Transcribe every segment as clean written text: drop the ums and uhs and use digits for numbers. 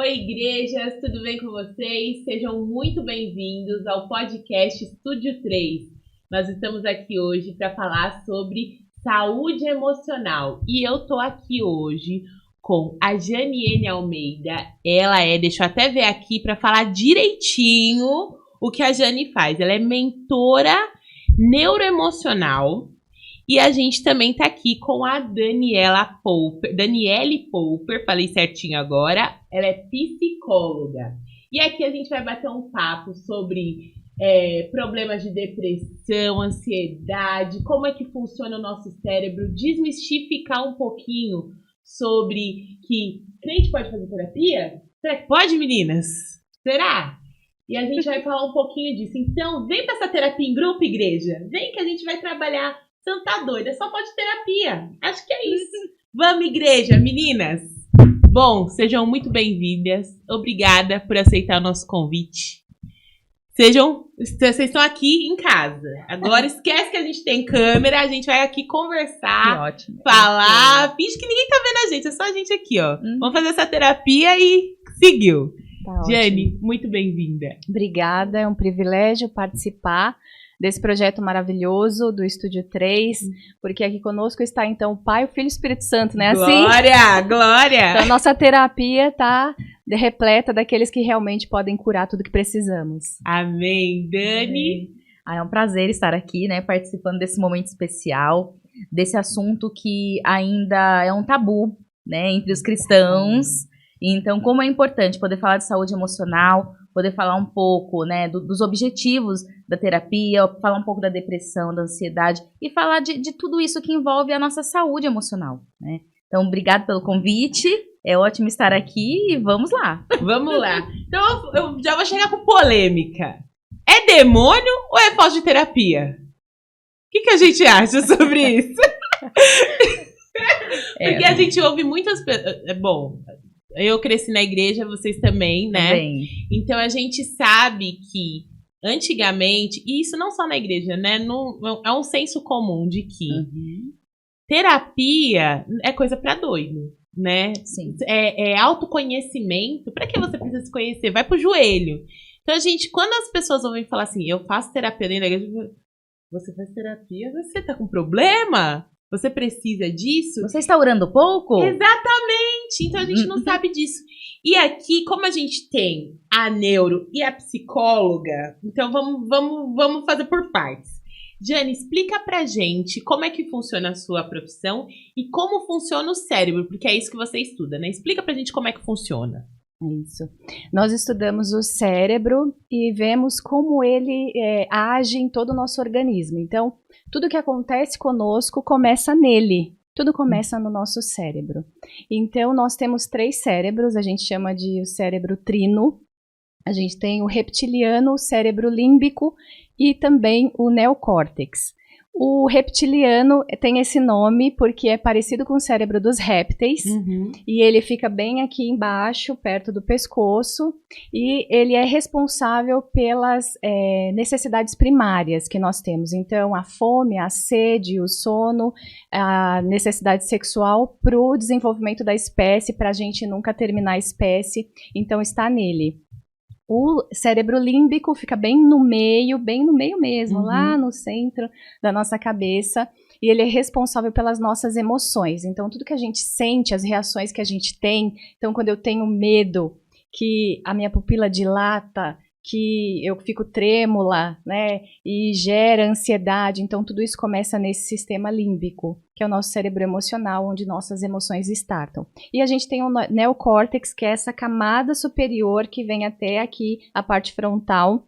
Oi, igrejas, tudo bem com vocês? Sejam muito bem-vindos ao podcast Estúdio 3. Nós estamos aqui hoje para falar sobre saúde emocional. E eu tô aqui hoje com a Janiene Almeida. Deixa eu até ver aqui para falar direitinho o que a Jani faz. Ela é mentora neuroemocional. E a gente também tá aqui com a Daniele Pouper, falei certinho agora, ela é psicóloga. E aqui a gente vai bater um papo sobre problemas de depressão, ansiedade, como é que funciona o nosso cérebro, desmistificar um pouquinho sobre que crente pode fazer terapia? Será que pode, meninas? Será? E a gente vai falar um pouquinho disso. Então, vem pra essa terapia em grupo, igreja. Vem que a gente vai trabalhar. Você não tá doida, só pode terapia. Acho que é isso. Vamos, igreja, meninas. Bom, sejam muito bem-vindas. Obrigada por aceitar o nosso convite. Vocês estão aqui em casa. Agora esquece que a gente tem câmera, a gente vai aqui conversar, ótimo, falar. Finge que ninguém tá vendo a gente, é só a gente aqui, ó. Vamos fazer essa terapia e seguiu. Tá Jani, muito bem-vinda. Obrigada, é um privilégio participar desse projeto maravilhoso do Estúdio 3, porque aqui conosco está então o Pai, o Filho e o Espírito Santo, né? Glória, glória! Então a nossa terapia está repleta daqueles que realmente podem curar tudo que precisamos. Amém. Dani? É um prazer estar aqui, né, participando desse momento especial, desse assunto que ainda é um tabu, né, entre os cristãos. Então, como é importante poder falar de saúde emocional, poder falar um pouco, né, dos objetivos da terapia, falar um pouco da depressão, da ansiedade e falar de tudo isso que envolve a nossa saúde emocional, né? Então, obrigado pelo convite, é ótimo estar aqui e vamos lá. Vamos lá. Então, eu já vou chegar com polêmica. É demônio ou é falta de terapia? O que a gente acha sobre isso? Porque a gente ouve muitas pessoas... Bom... Eu cresci na igreja, vocês também, né? Também. Então a gente sabe que antigamente, e isso não só na igreja, né? É um senso comum de que terapia é coisa pra doido, né? Sim. É autoconhecimento. Pra que você precisa se conhecer? Vai pro joelho. Então a gente, quando as pessoas ouvem falar assim, eu faço terapia dentro da igreja, você faz terapia? Você tá com problema? Você precisa disso? Você está orando pouco? Exatamente! Então a gente não sabe disso. E aqui, como a gente tem a neuro e a psicóloga, então vamos fazer por partes. Jani, explica pra gente como é que funciona a sua profissão e como funciona o cérebro, porque é isso que você estuda, né? Explica pra gente como é que funciona. Isso. Nós estudamos o cérebro e vemos como ele age em todo o nosso organismo. Então, tudo que acontece conosco começa nele. Tudo começa no nosso cérebro. Então, nós temos 3 cérebros, a gente chama de o cérebro trino. A gente tem o reptiliano, o cérebro límbico e também o neocórtex. O reptiliano tem esse nome porque é parecido com o cérebro dos répteis, e ele fica bem aqui embaixo, perto do pescoço, e ele é responsável pelas necessidades primárias que nós temos. Então, a fome, a sede, o sono, a necessidade sexual para o desenvolvimento da espécie, para a gente nunca terminar a espécie, então está nele. O cérebro límbico fica bem no meio mesmo, lá no centro da nossa cabeça, e ele é responsável pelas nossas emoções. Então, tudo que a gente sente, as reações que a gente tem, então, quando eu tenho medo, que a minha pupila dilata, que eu fico trêmula, né, e gera ansiedade, então tudo isso começa nesse sistema límbico, que é o nosso cérebro emocional, onde nossas emoções startam. E a gente tem o neocórtex, que é essa camada superior que vem até aqui, a parte frontal,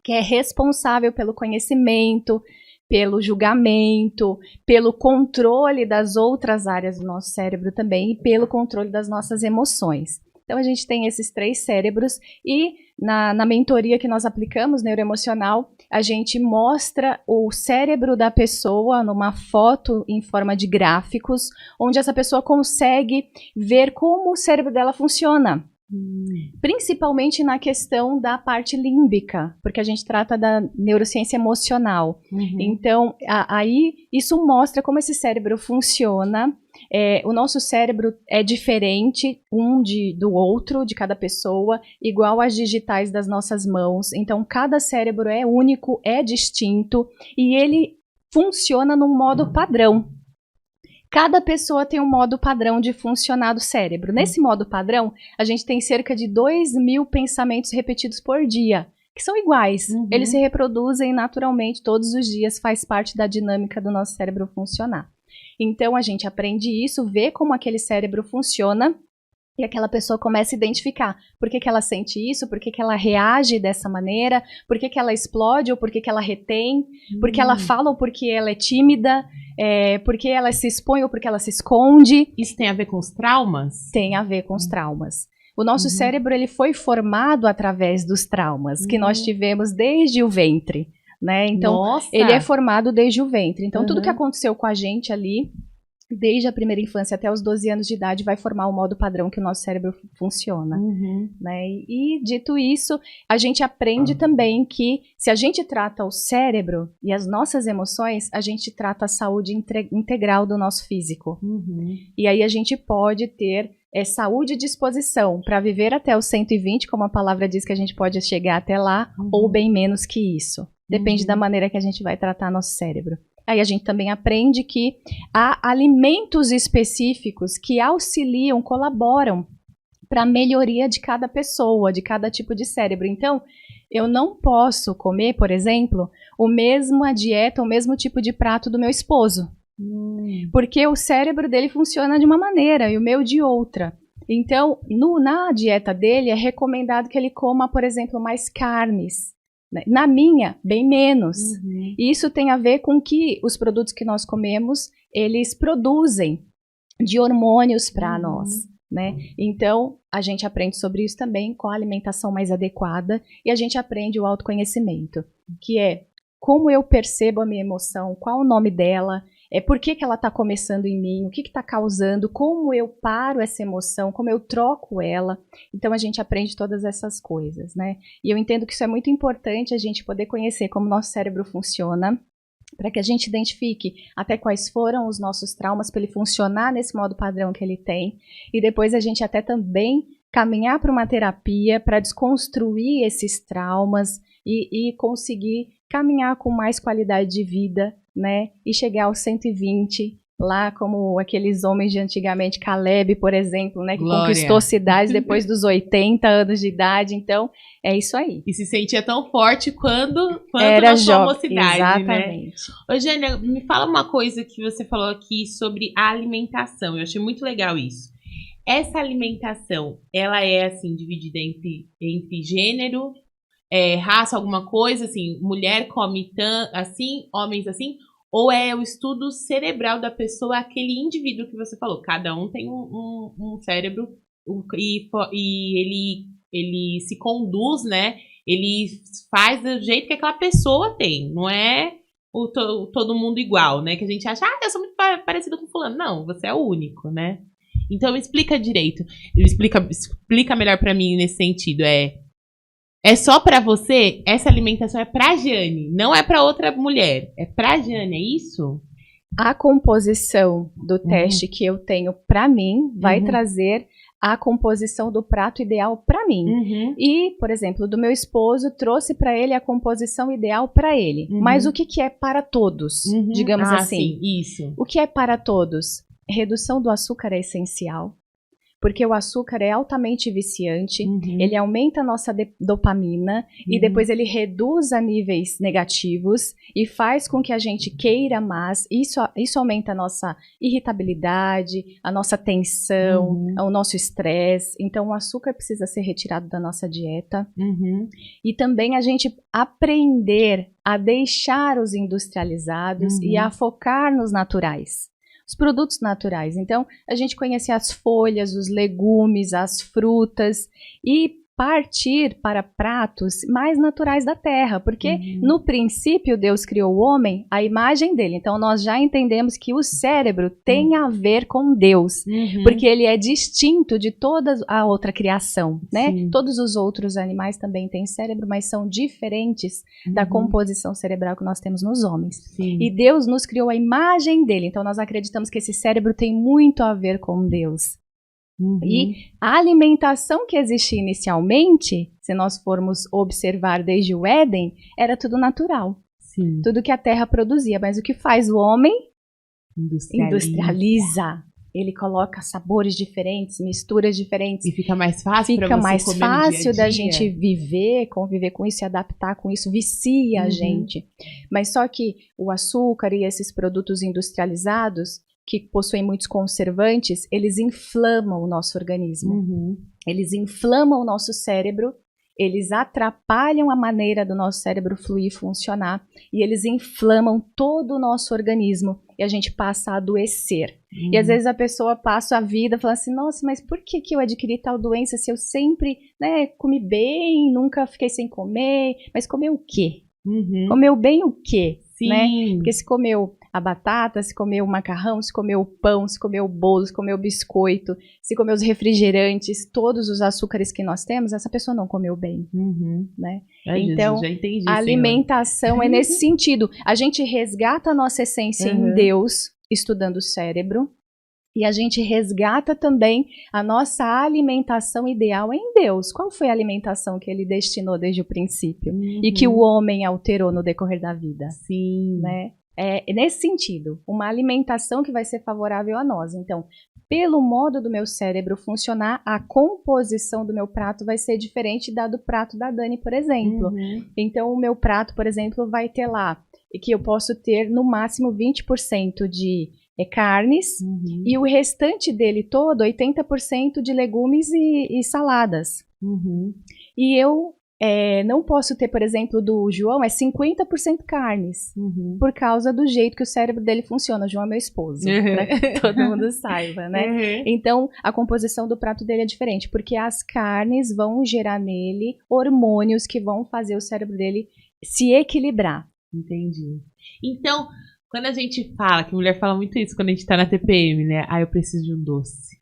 que é responsável pelo conhecimento, pelo julgamento, pelo controle das outras áreas do nosso cérebro também, e pelo controle das nossas emoções. Então, a gente tem esses 3 cérebros e na mentoria que nós aplicamos, neuroemocional, a gente mostra o cérebro da pessoa numa foto em forma de gráficos, onde essa pessoa consegue ver como o cérebro dela funciona. Principalmente na questão da parte límbica, porque a gente trata da neurociência emocional. Então, aí isso mostra como esse cérebro funciona o nosso cérebro é diferente do outro, de cada pessoa, igual às digitais das nossas mãos. Então, cada cérebro é único, é distinto e ele funciona num modo padrão. Cada pessoa tem um modo padrão de funcionar do cérebro. Nesse modo padrão, a gente tem cerca de 2.000 pensamentos repetidos por dia, que são iguais. Eles se reproduzem naturalmente todos os dias, faz parte da dinâmica do nosso cérebro funcionar. Então, a gente aprende isso, vê como aquele cérebro funciona e aquela pessoa começa a identificar por que ela sente isso, por que ela reage dessa maneira, por que ela explode ou por que ela retém, por que ela fala ou porque ela é tímida, por que ela se expõe ou porque ela se esconde. Isso tem a ver com os traumas? Tem a ver com os traumas. O nosso cérebro ele foi formado através dos traumas que nós tivemos desde o ventre. Né? Então, ele é formado desde o ventre. Então, tudo que aconteceu com a gente ali, desde a primeira infância até os 12 anos de idade, vai formar o modo padrão que o nosso cérebro funciona. Né? E, dito isso, a gente aprende também que se a gente trata o cérebro e as nossas emoções, a gente trata a saúde integral do nosso físico. E aí a gente pode ter saúde e disposição para viver até os 120, como a palavra diz que a gente pode chegar até lá, ou bem menos que isso. Depende da maneira que a gente vai tratar nosso cérebro. Aí a gente também aprende que há alimentos específicos que auxiliam, colaboram para a melhoria de cada pessoa, de cada tipo de cérebro. Então, eu não posso comer, por exemplo, a mesma dieta, o mesmo tipo de prato do meu esposo. Porque o cérebro dele funciona de uma maneira e o meu de outra. Então, na dieta dele é recomendado que ele coma, por exemplo, mais carnes. Na minha, bem menos. E isso tem a ver com que os produtos que nós comemos, eles produzem de hormônios para nós, né? Então, a gente aprende sobre isso também com a alimentação mais adequada e a gente aprende o autoconhecimento, que é como eu percebo a minha emoção, qual o nome dela, por que ela está começando em mim, o que está causando, como eu paro essa emoção, como eu troco ela. Então, a gente aprende todas essas coisas, né? E eu entendo que isso é muito importante, a gente poder conhecer como nosso cérebro funciona, para que a gente identifique até quais foram os nossos traumas, para ele funcionar nesse modo padrão que ele tem. E depois a gente até também caminhar para uma terapia para desconstruir esses traumas e conseguir caminhar com mais qualidade de vida, né? E chegar aos 120, lá como aqueles homens de antigamente, Caleb, por exemplo, né? Que conquistou cidades depois dos 80 anos de idade. Então, é isso aí. E se sentia tão forte quando era na sua mocidade, exatamente. Né? Ô, Jânia, me fala uma coisa que você falou aqui sobre a alimentação. Eu achei muito legal isso. Essa alimentação, ela é, assim, dividida entre gênero, raça, alguma coisa, assim, mulher come assim, homens assim, ou é o estudo cerebral da pessoa, aquele indivíduo que você falou, cada um tem um cérebro e ele se conduz, né, ele faz do jeito que aquela pessoa tem, não é todo mundo igual, né, que a gente acha, eu sou muito parecida com fulano, não, você é o único, né. Então explica direito, explica melhor pra mim nesse sentido, é só pra você? Essa alimentação é pra Jane, não é pra outra mulher. É pra Jane, é isso? A composição do teste que eu tenho pra mim vai trazer a composição do prato ideal pra mim. E, por exemplo, do meu esposo, trouxe pra ele a composição ideal pra ele. Mas o que é para todos, digamos assim? Sim, isso. O que é para todos? Redução do açúcar é essencial. Porque o açúcar é altamente viciante, ele aumenta a nossa dopamina e depois ele reduz a níveis negativos e faz com que a gente queira mais. Isso aumenta a nossa irritabilidade, a nossa tensão, o nosso estresse. Então, o açúcar precisa ser retirado da nossa dieta. E também a gente aprender a deixar os industrializados e a focar nos naturais. Os produtos naturais. Então, a gente conhece as folhas, os legumes, as frutas e partir para pratos mais naturais da terra, porque no princípio Deus criou o homem à imagem dele. Então nós já entendemos que o cérebro tem a ver com Deus, porque ele é distinto de toda a outra criação, né? Sim. Todos os outros animais também têm cérebro, mas são diferentes da composição cerebral que nós temos nos homens. Sim. E Deus nos criou à imagem dele, então nós acreditamos que esse cérebro tem muito a ver com Deus. E a alimentação que existia inicialmente, se nós formos observar desde o Éden, era tudo natural. Sim. Tudo que a terra produzia. Mas o que faz o homem? Industrializa. Ele coloca sabores diferentes, misturas diferentes. E fica mais fácil para você Fica mais comer fácil no dia a da dia. gente viver, conviver com isso e adaptar com isso, vicia a gente. Mas só que o açúcar e esses produtos industrializados, que possuem muitos conservantes, eles inflamam o nosso organismo. Eles inflamam o nosso cérebro, eles atrapalham a maneira do nosso cérebro fluir e funcionar, e eles inflamam todo o nosso organismo, e a gente passa a adoecer. E às vezes a pessoa passa a vida falando assim, nossa, mas por que eu adquiri tal doença se eu sempre, né, comi bem, nunca fiquei sem comer, mas comeu o quê? Comeu bem o quê? Sim. Né? Porque se comeu a batata, se comeu o macarrão, se comeu o pão, se comeu o bolo, se comeu o biscoito, se comeu os refrigerantes, todos os açúcares que nós temos, essa pessoa não comeu bem, né? Então, já entendi, a alimentação é nesse sentido. A gente resgata a nossa essência em Deus, estudando o cérebro, e a gente resgata também a nossa alimentação ideal em Deus. Qual foi a alimentação que ele destinou desde o princípio? E que o homem alterou no decorrer da vida? Sim. Né? É nesse sentido, uma alimentação que vai ser favorável a nós. Então, pelo modo do meu cérebro funcionar, a composição do meu prato vai ser diferente da do prato da Dani, por exemplo. Então, o meu prato, por exemplo, vai ter lá, que eu posso ter no máximo 20% de carnes, e o restante dele todo, 80% de legumes e saladas. E eu não posso ter, por exemplo, do João, é 50% carnes, por causa do jeito que o cérebro dele funciona. O João é meu esposo, pra que todo mundo saiba, né? Então, a composição do prato dele é diferente, porque as carnes vão gerar nele hormônios que vão fazer o cérebro dele se equilibrar. Entendi. Então, quando a gente fala, que a mulher fala muito isso quando a gente tá na TPM, né? Eu preciso de um doce.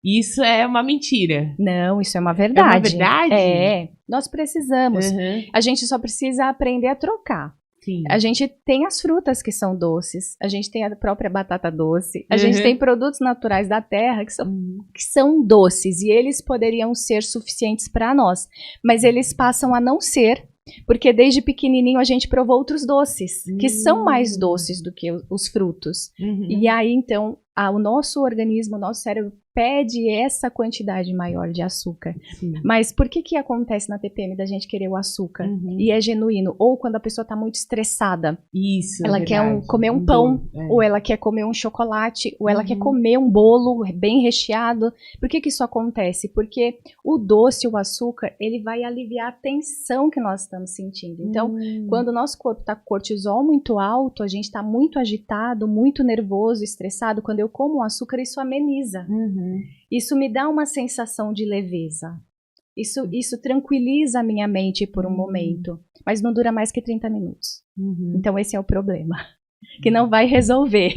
Isso é uma mentira. Não, isso é uma verdade. É uma verdade? É, nós precisamos. A gente só precisa aprender a trocar. Sim. A gente tem as frutas que são doces, a gente tem a própria batata doce, a gente tem produtos naturais da terra que são doces, e eles poderiam ser suficientes para nós, mas eles passam a não ser, porque desde pequenininho a gente provou outros doces, que são mais doces do que os frutos. E aí, então, o nosso organismo, o nosso cérebro pede essa quantidade maior de açúcar. Mas por que acontece na TPM da gente querer o açúcar? E é genuíno. Ou quando a pessoa está muito estressada. Isso, ela quer comer um pão, ou ela quer comer um chocolate, ou ela quer comer um bolo bem recheado. Por que isso acontece? Porque o doce, o açúcar, ele vai aliviar a tensão que nós estamos sentindo. Então, quando o nosso corpo está com cortisol muito alto, a gente está muito agitado, muito nervoso, estressado. Quando eu como o açúcar, isso ameniza. Isso me dá uma sensação de leveza. Isso tranquiliza a minha mente por um momento, mas não dura mais que 30 minutos. Então esse é o problema, que não vai resolver.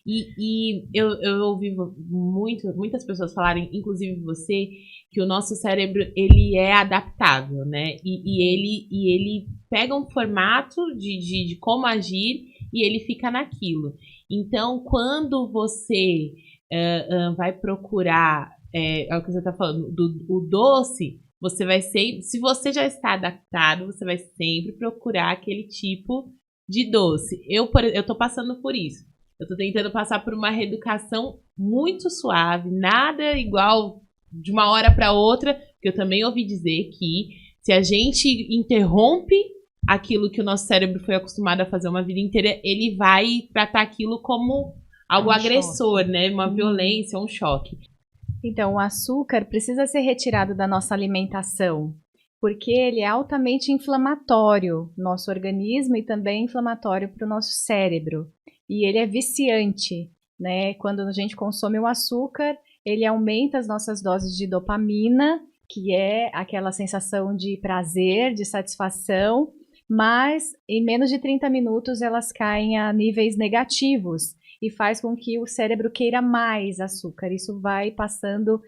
E eu ouvi muitas pessoas falarem, inclusive você, que o nosso cérebro, ele é adaptável, né? E ele pega um formato de como agir e ele fica naquilo. Então, quando você vai procurar, é o que você está falando, o doce, você vai ser, se você já está adaptado, você vai sempre procurar aquele tipo de doce. Eu tô passando por isso. Eu tô tentando passar por uma reeducação muito suave, nada igual de uma hora para outra, porque eu também ouvi dizer que se a gente interrompe aquilo que o nosso cérebro foi acostumado a fazer uma vida inteira, ele vai tratar aquilo como algo agressor, choque, né? Uma violência, um choque. Então, o açúcar precisa ser retirado da nossa alimentação, porque ele é altamente inflamatório no nosso organismo e também inflamatório para o nosso cérebro. E ele é viciante, né? Quando a gente consome o açúcar, ele aumenta as nossas doses de dopamina que é aquela sensação de prazer, de satisfação, mas em menos de 30 minutos elas caem a níveis negativos e faz com que o cérebro queira mais açúcar. Isso vai passando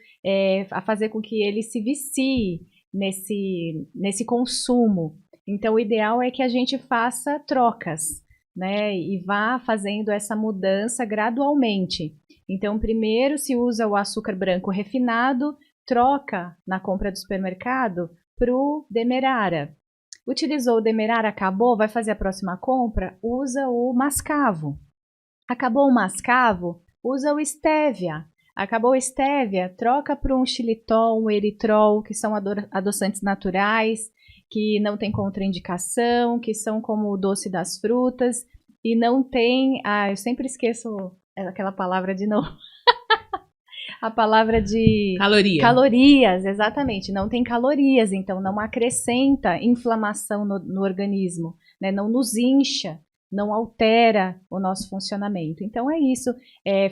a fazer com que ele se vicie nesse consumo. Então, o ideal é que a gente faça trocas, né, e vá fazendo essa mudança gradualmente. Então, primeiro se usa o açúcar branco refinado, troca na compra do supermercado para o demerara. Utilizou o demerara, acabou, vai fazer a próxima compra, usa o mascavo. Acabou o mascavo, usa o stevia. Acabou o stevia, troca para um xilitol, um eritrol, que são adoçantes naturais, que não tem contraindicação, que são como o doce das frutas, e não tem... eu sempre esqueço aquela palavra de novo. A palavra de... Calorias, exatamente. Não tem calorias, então não acrescenta inflamação no organismo, né? Não nos incha, não altera o nosso funcionamento. Então é isso,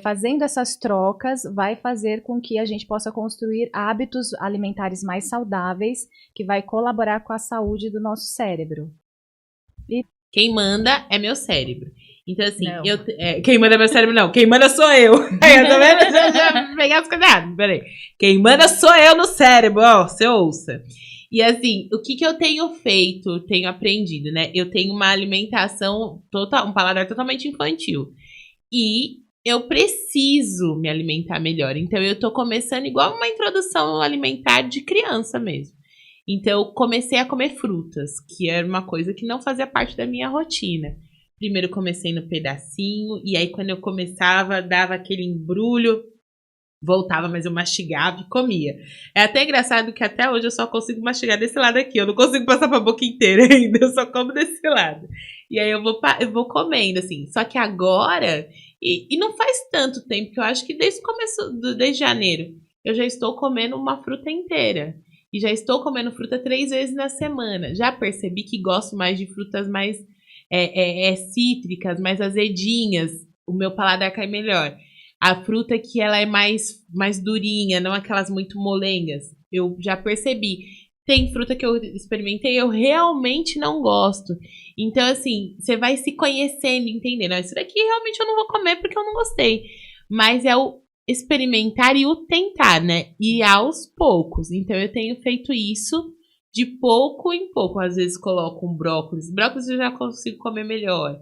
fazendo essas trocas vai fazer com que a gente possa construir hábitos alimentares mais saudáveis, que vai colaborar com a saúde do nosso cérebro. Quem manda é meu cérebro. Então, assim, quem manda é meu cérebro, não. Quem manda sou eu. Aí, eu tô vendo? Já peguei as coisas. Peraí. Quem manda sou eu no cérebro, ó. Você ouça. E, assim, o que eu tenho feito, tenho aprendido, né? Eu tenho uma alimentação, um paladar totalmente infantil. E eu preciso me alimentar melhor. Então, eu tô começando igual uma introdução alimentar de criança mesmo. Então, eu comecei a comer frutas, que era uma coisa que não fazia parte da minha rotina. Primeiro comecei no pedacinho, e aí quando eu começava, dava aquele embrulho, voltava, mas eu mastigava e comia. É até engraçado que até hoje eu só consigo mastigar desse lado aqui, eu não consigo passar pra boca inteira ainda, eu só como desse lado. E aí eu vou comendo, assim. Só que agora, e não faz tanto tempo, que eu acho que desde o começo, desde janeiro, eu já estou comendo uma fruta inteira. E já estou comendo fruta 3 vezes na semana. Já percebi que gosto mais de frutas mais cítricas, mais azedinhas. O meu paladar cai melhor. A fruta que ela é mais durinha, não aquelas muito molengas. Eu já percebi. Tem fruta que eu experimentei, eu realmente não gosto. Então, assim, você vai se conhecendo, entendendo. Isso daqui realmente eu não vou comer porque eu não gostei. Mas é o experimentar e o tentar, né? E aos poucos. Então, eu tenho feito isso de pouco em pouco. Às vezes coloco um brócolis. Brócolis eu já consigo comer melhor.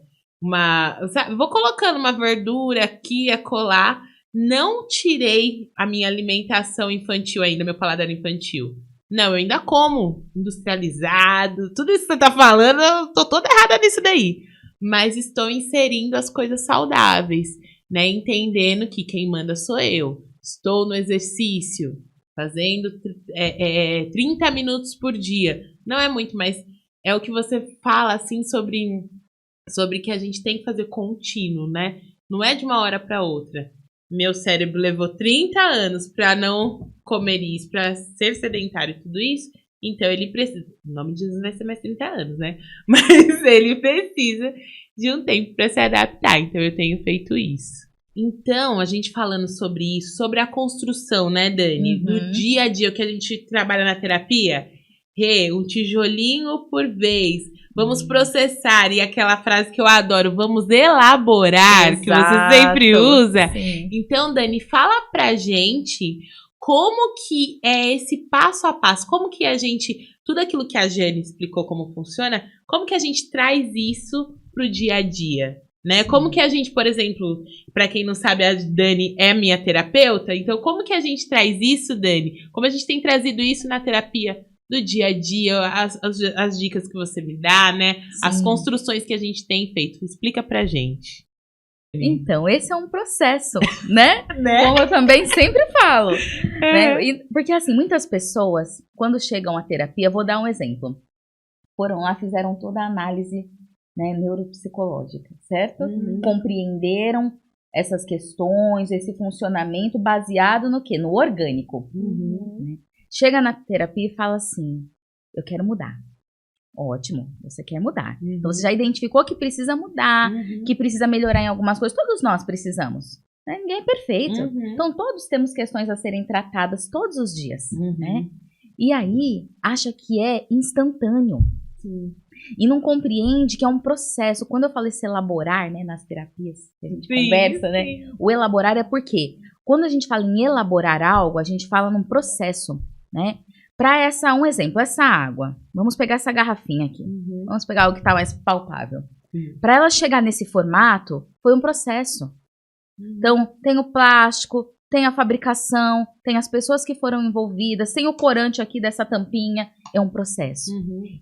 Vou colocando uma verdura aqui, acolá. Não tirei a minha alimentação infantil ainda, meu paladar infantil. Não, eu ainda como industrializado. Tudo isso que você tá falando, eu tô toda errada nisso daí. Mas estou inserindo as coisas saudáveis, né? Entendendo que quem manda sou eu. Estou no exercício, fazendo 30 minutos por dia. Não é muito, mas é o que você fala, assim, sobre que a gente tem que fazer contínuo, né? Não é de uma hora para outra. Meu cérebro levou 30 anos para não comer isso, para ser sedentário e tudo isso. Então ele precisa, o nome de Jesus vai ser mais 30 anos, né? Mas ele precisa de um tempo para se adaptar. Então eu tenho feito isso. Então, a gente falando sobre isso, sobre a construção, né, Dani? Uhum. Do dia a dia, o que a gente trabalha na terapia. Um tijolinho por vez. Vamos processar. E aquela frase que eu adoro, vamos elaborar, Exato. que você sempre usa. Sim. Então, Dani, fala pra gente como que é esse passo a passo. Como que a gente, tudo aquilo que a Jane explicou como funciona, como que a gente traz isso pro dia a dia? Né? Como que a gente, por exemplo, para quem não sabe, a Dani é minha terapeuta, então como que a gente traz isso, Dani? Como a gente tem trazido isso na terapia do dia a dia, as dicas que você me dá, né? Sim. As construções que a gente tem feito. Explica pra gente. Então, esse é um processo, né? Como eu também sempre falo. Né? Porque, assim, muitas pessoas, quando chegam à terapia, vou dar um exemplo. Foram lá, fizeram toda a análise, né, neuropsicológica, certo? Compreenderam essas questões, esse funcionamento baseado no quê? No orgânico. Né? Chega na terapia e fala assim, eu quero mudar. Ótimo, você quer mudar. Então você já identificou que precisa mudar, que precisa melhorar em algumas coisas. Todos nós precisamos. Né? Ninguém é perfeito. Então todos temos questões a serem tratadas todos os dias. Né? E aí, acha que é instantâneo. Sim. E não compreende que é um processo. Quando eu falo esse elaborar, né, nas terapias, que a gente conversa, né? O elaborar é porque, quando a gente fala em elaborar algo, a gente fala num processo, né? Para um exemplo, essa água. Vamos pegar essa garrafinha aqui. Vamos pegar algo que está mais palpável. Para ela chegar nesse formato, foi um processo. Então, tem o plástico, tem a fabricação, tem as pessoas que foram envolvidas, tem o corante aqui dessa tampinha, é um processo.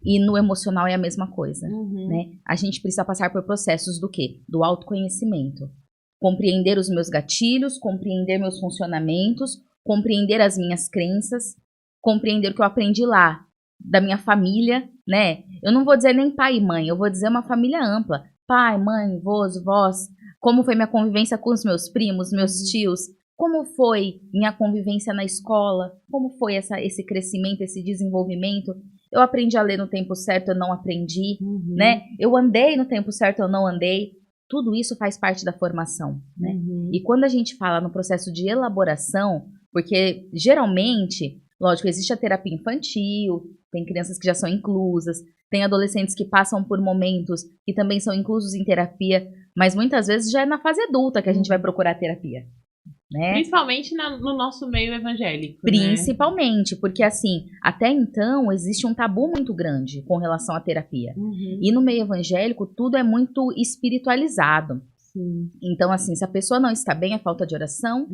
E no emocional é a mesma coisa, né? A gente precisa passar por processos do quê? Do autoconhecimento. Compreender os meus gatilhos, compreender meus funcionamentos, compreender as minhas crenças, compreender o que eu aprendi lá, da minha família, né? Eu não vou dizer nem pai e mãe, eu vou dizer uma família ampla. Pai, mãe, avós, vós, como foi minha convivência com os meus primos, meus tios, como foi minha convivência na escola, como foi esse crescimento, esse desenvolvimento. Eu aprendi a ler no tempo certo, eu não aprendi, né? Eu andei no tempo certo, eu não andei. Tudo isso faz parte da formação, né? E quando a gente fala no processo de elaboração, porque geralmente, lógico, existe a terapia infantil, tem crianças que já são inclusas, tem adolescentes que passam por momentos que também são inclusos em terapia, mas muitas vezes já é na fase adulta que a gente vai procurar terapia, né? Principalmente no nosso meio evangélico, Principalmente, né? Porque assim, até então existe um tabu muito grande com relação à terapia. E no meio evangélico tudo é muito espiritualizado. Sim. Então, assim, se a pessoa não está bem, é falta de oração.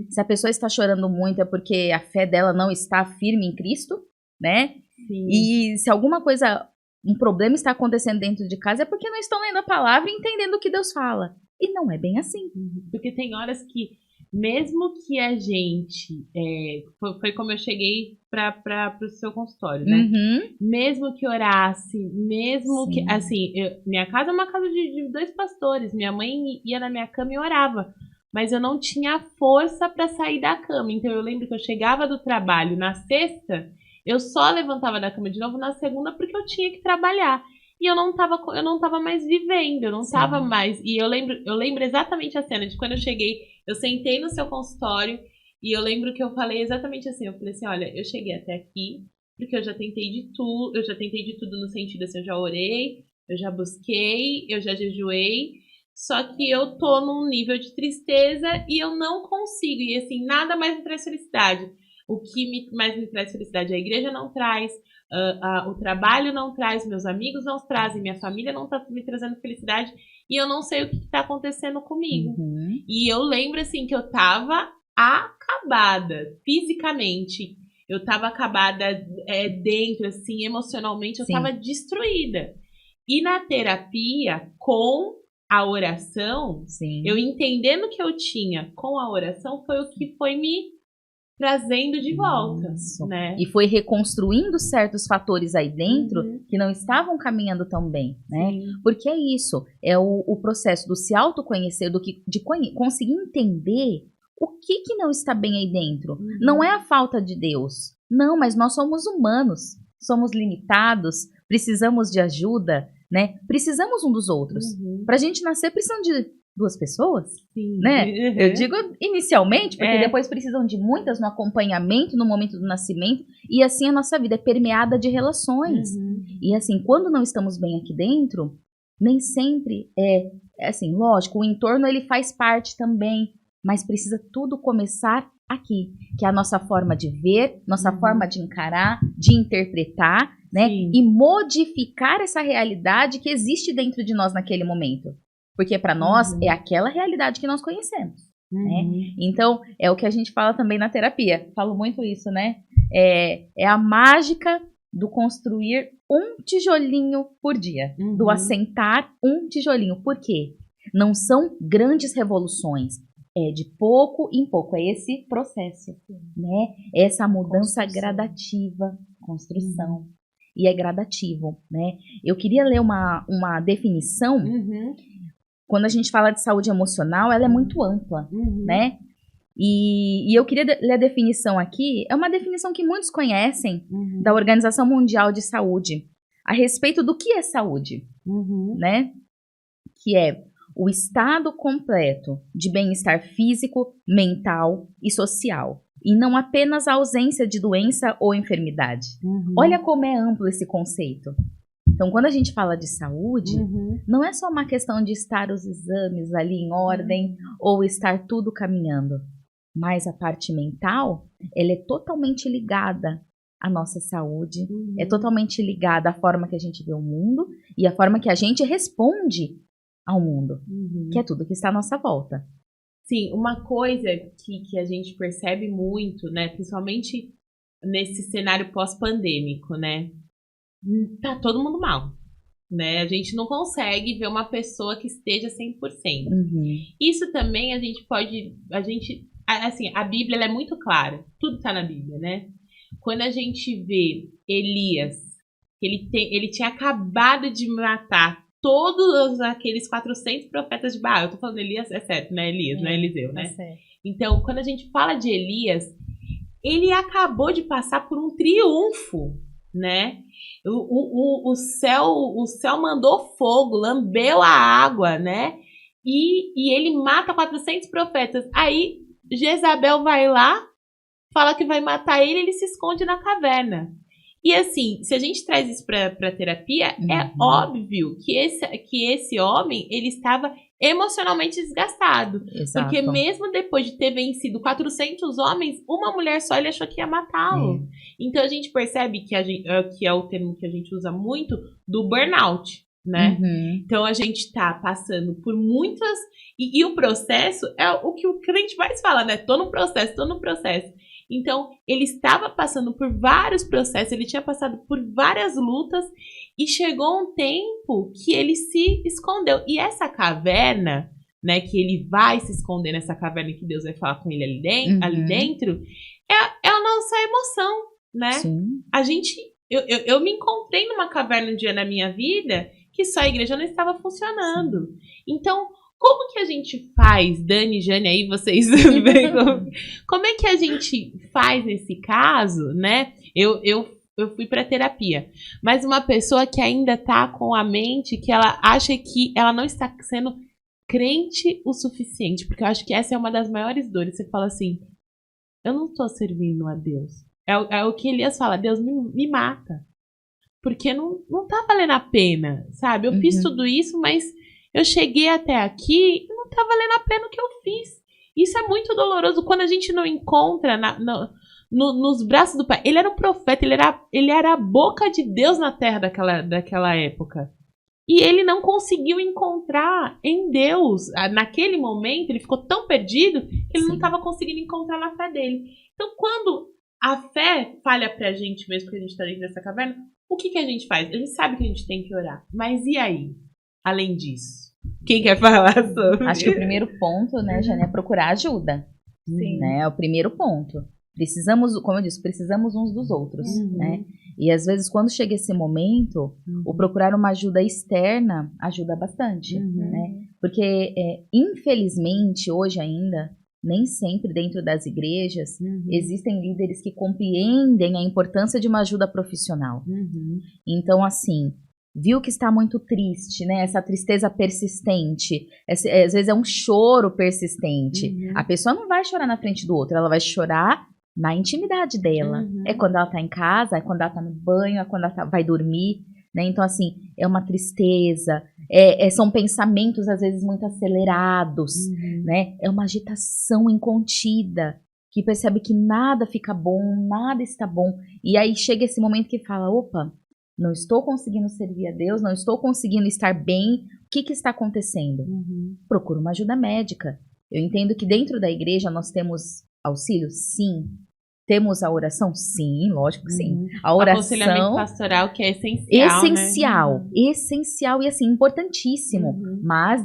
Se a pessoa está chorando muito, é porque a fé dela não está firme em Cristo, né? Sim. E se alguma coisa, um problema está acontecendo dentro de casa, é porque não estão lendo a palavra e entendendo o que Deus fala. E não é bem assim. Porque tem horas que, mesmo que a gente, foi como eu cheguei para o seu consultório, né? Mesmo que orasse, mesmo que, assim, minha casa é uma casa de 2 pastores, minha mãe ia na minha cama e orava, mas eu não tinha força para sair da cama. Então eu lembro que eu chegava do trabalho na sexta, eu só levantava da cama de novo na segunda porque eu tinha que trabalhar. E eu não tava mais vivendo, eu não tava mais. E eu lembro exatamente a cena de quando eu cheguei, eu sentei no seu consultório e eu lembro que eu falei exatamente assim, eu falei assim, olha, eu cheguei até aqui porque eu já tentei de tudo no sentido assim, eu já orei, eu já busquei, eu já jejuei, só que eu tô num nível de tristeza e eu não consigo, e assim, nada mais me traz felicidade. O que mais me traz felicidade a igreja não traz, o trabalho não traz, meus amigos não trazem, minha família não tá me trazendo felicidade e eu não sei o que tá acontecendo comigo. E eu lembro assim que eu tava acabada fisicamente, eu tava acabada dentro, assim, emocionalmente, eu tava destruída. E na terapia, com a oração, eu entendendo que eu tinha com a oração, foi o que foi me trazendo de volta, né? E foi reconstruindo certos fatores aí dentro que não estavam caminhando tão bem, né? Porque é isso, é o processo do se autoconhecer, de conseguir entender o que não está bem aí dentro. Não é a falta de Deus, não, mas nós somos humanos, somos limitados, precisamos de ajuda, né? Precisamos um dos outros. Pra gente nascer, precisam de 2 pessoas, né? Eu digo inicialmente, porque depois precisam de muitas no acompanhamento, no momento do nascimento, e assim a nossa vida é permeada de relações. E assim, quando não estamos bem aqui dentro, nem sempre assim, lógico, o entorno ele faz parte também, mas precisa tudo começar aqui, que é a nossa forma de ver, nossa forma de encarar, de interpretar, né? E modificar essa realidade que existe dentro de nós naquele momento. Porque para nós é aquela realidade que nós conhecemos, né? Então, é o que a gente fala também na terapia. Falo muito isso, né? É a mágica do construir um tijolinho por dia. Do assentar um tijolinho. Por quê? Não são grandes revoluções. É de pouco em pouco. É esse processo, né? Essa mudança gradativa. Construção. E é gradativo, né? Eu queria ler uma definição. Quando a gente fala de saúde emocional, ela é muito ampla, né? E eu queria ler a definição aqui, é uma definição que muitos conhecem da Organização Mundial de Saúde, a respeito do que é saúde, né? Que é o estado completo de bem-estar físico, mental e social, e não apenas a ausência de doença ou enfermidade. Olha como é amplo esse conceito. Então, quando a gente fala de saúde, não é só uma questão de estar os exames ali em ordem ou estar tudo caminhando, mas a parte mental, ela é totalmente ligada à nossa saúde, é totalmente ligada à forma que a gente vê o mundo e à forma que a gente responde ao mundo, que é tudo que está à nossa volta. Sim, uma coisa que a gente percebe muito, né, principalmente nesse cenário pós-pandêmico, né, tá todo mundo mal, né, a gente não consegue ver uma pessoa que esteja 100%. Isso também assim, a Bíblia ela é muito clara, tudo tá na Bíblia, né, quando a gente vê Elias, ele tinha acabado de matar todos aqueles 400 profetas de Baal. Eu tô falando Elias, é certo, né? Elias, não é Eliseu, né? Então, quando a gente fala de Elias, ele acabou de passar por um triunfo, né? O céu mandou fogo, lambeu a água, né? E ele mata 400 profetas. Aí, Jezabel vai lá, fala que vai matar ele se esconde na caverna. E assim, se a gente traz isso para terapia, é óbvio que esse homem, ele estava emocionalmente desgastado. Exato. Porque mesmo depois de ter vencido 400 homens, uma mulher só ele achou que ia matá-lo. Então a gente percebe que é o termo que a gente usa muito, do burnout, né? Então a gente tá passando por muitas... E o processo é o que o crente mais fala, né? Tô no processo. Então, ele estava passando por vários processos, ele tinha passado por várias lutas e chegou um tempo que ele se escondeu. E essa caverna, né, que ele vai se esconder nessa caverna que Deus vai falar com ele ali dentro, é a nossa emoção, né? Sim. Eu me encontrei numa caverna um dia na minha vida que só a igreja não estava funcionando. Então, como que a gente faz, Dani, Jane, aí vocês veem como é que a gente faz nesse caso, né? Eu fui para terapia, mas uma pessoa que ainda tá com a mente que ela acha que ela não está sendo crente o suficiente, porque eu acho que essa é uma das maiores dores. Você fala assim, eu não tô servindo a Deus. É o que Elias fala, Deus me mata, porque não tá valendo a pena, sabe? Eu fiz tudo isso, mas eu cheguei até aqui e não tá valendo a pena o que eu fiz. Isso é muito doloroso quando a gente não encontra nos braços do Pai. Ele era um profeta, ele era a boca de Deus na terra daquela época. E ele não conseguiu encontrar em Deus. Naquele momento, ele ficou tão perdido que ele não estava conseguindo encontrar na fé dele. Então, quando a fé falha pra gente mesmo, que a gente está dentro dessa caverna, o que a gente faz? A gente sabe que a gente tem que orar. Mas e aí? Além disso, quem quer falar sobre? Acho que o primeiro ponto, né, Jane, é procurar ajuda. Sim. Né? É o primeiro ponto. Precisamos, como eu disse, precisamos uns dos outros, né? E às vezes, quando chega esse momento, o procurar uma ajuda externa ajuda bastante, né? Porque, infelizmente, hoje ainda, nem sempre dentro das igrejas, existem líderes que compreendem a importância de uma ajuda profissional. Então, assim, viu que está muito triste, né? Essa tristeza persistente. Às vezes é um choro persistente. A pessoa não vai chorar na frente do outro, ela vai chorar na intimidade dela. É quando ela tá em casa, é quando ela tá no banho, é quando ela vai dormir, né? Então, assim, é uma tristeza, são pensamentos, às vezes, muito acelerados, né? É uma agitação incontida, que percebe que nada fica bom, nada está bom. E aí chega esse momento que fala, opa, não estou conseguindo servir a Deus, não estou conseguindo estar bem, o que está acontecendo? Procura uma ajuda médica. Eu entendo que dentro da igreja nós temos auxílio? Sim. Temos a oração? Sim, lógico que sim. A oração... Aconselhamento pastoral, que é essencial, essencial, né? Essencial e, assim, importantíssimo. Mas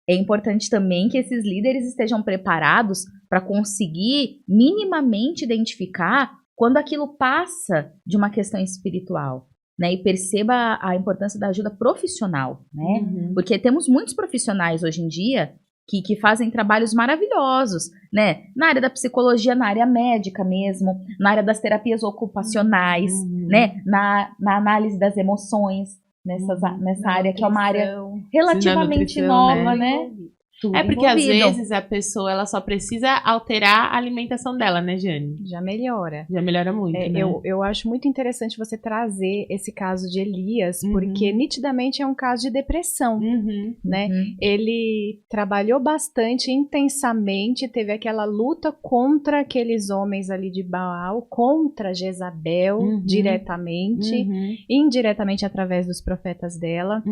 é importante também que esses líderes estejam preparados para conseguir minimamente identificar quando aquilo passa de uma questão espiritual. Né, e perceba a importância da ajuda profissional, né? Porque temos muitos profissionais hoje em dia que fazem trabalhos maravilhosos, né? Na área da psicologia, na área médica mesmo, na área das terapias ocupacionais, né? Na análise das emoções, nessa área que é uma área relativamente nova, né? tudo É porque às envolvido. vezes a pessoa ela só precisa alterar a alimentação dela, né, Jane? Já melhora. Já melhora muito, né? Eu acho muito interessante você trazer esse caso de Elias, porque nitidamente é um caso de depressão, né? Ele trabalhou bastante, intensamente, teve aquela luta contra aqueles homens ali de Baal, contra Jezabel, diretamente, indiretamente através dos profetas dela.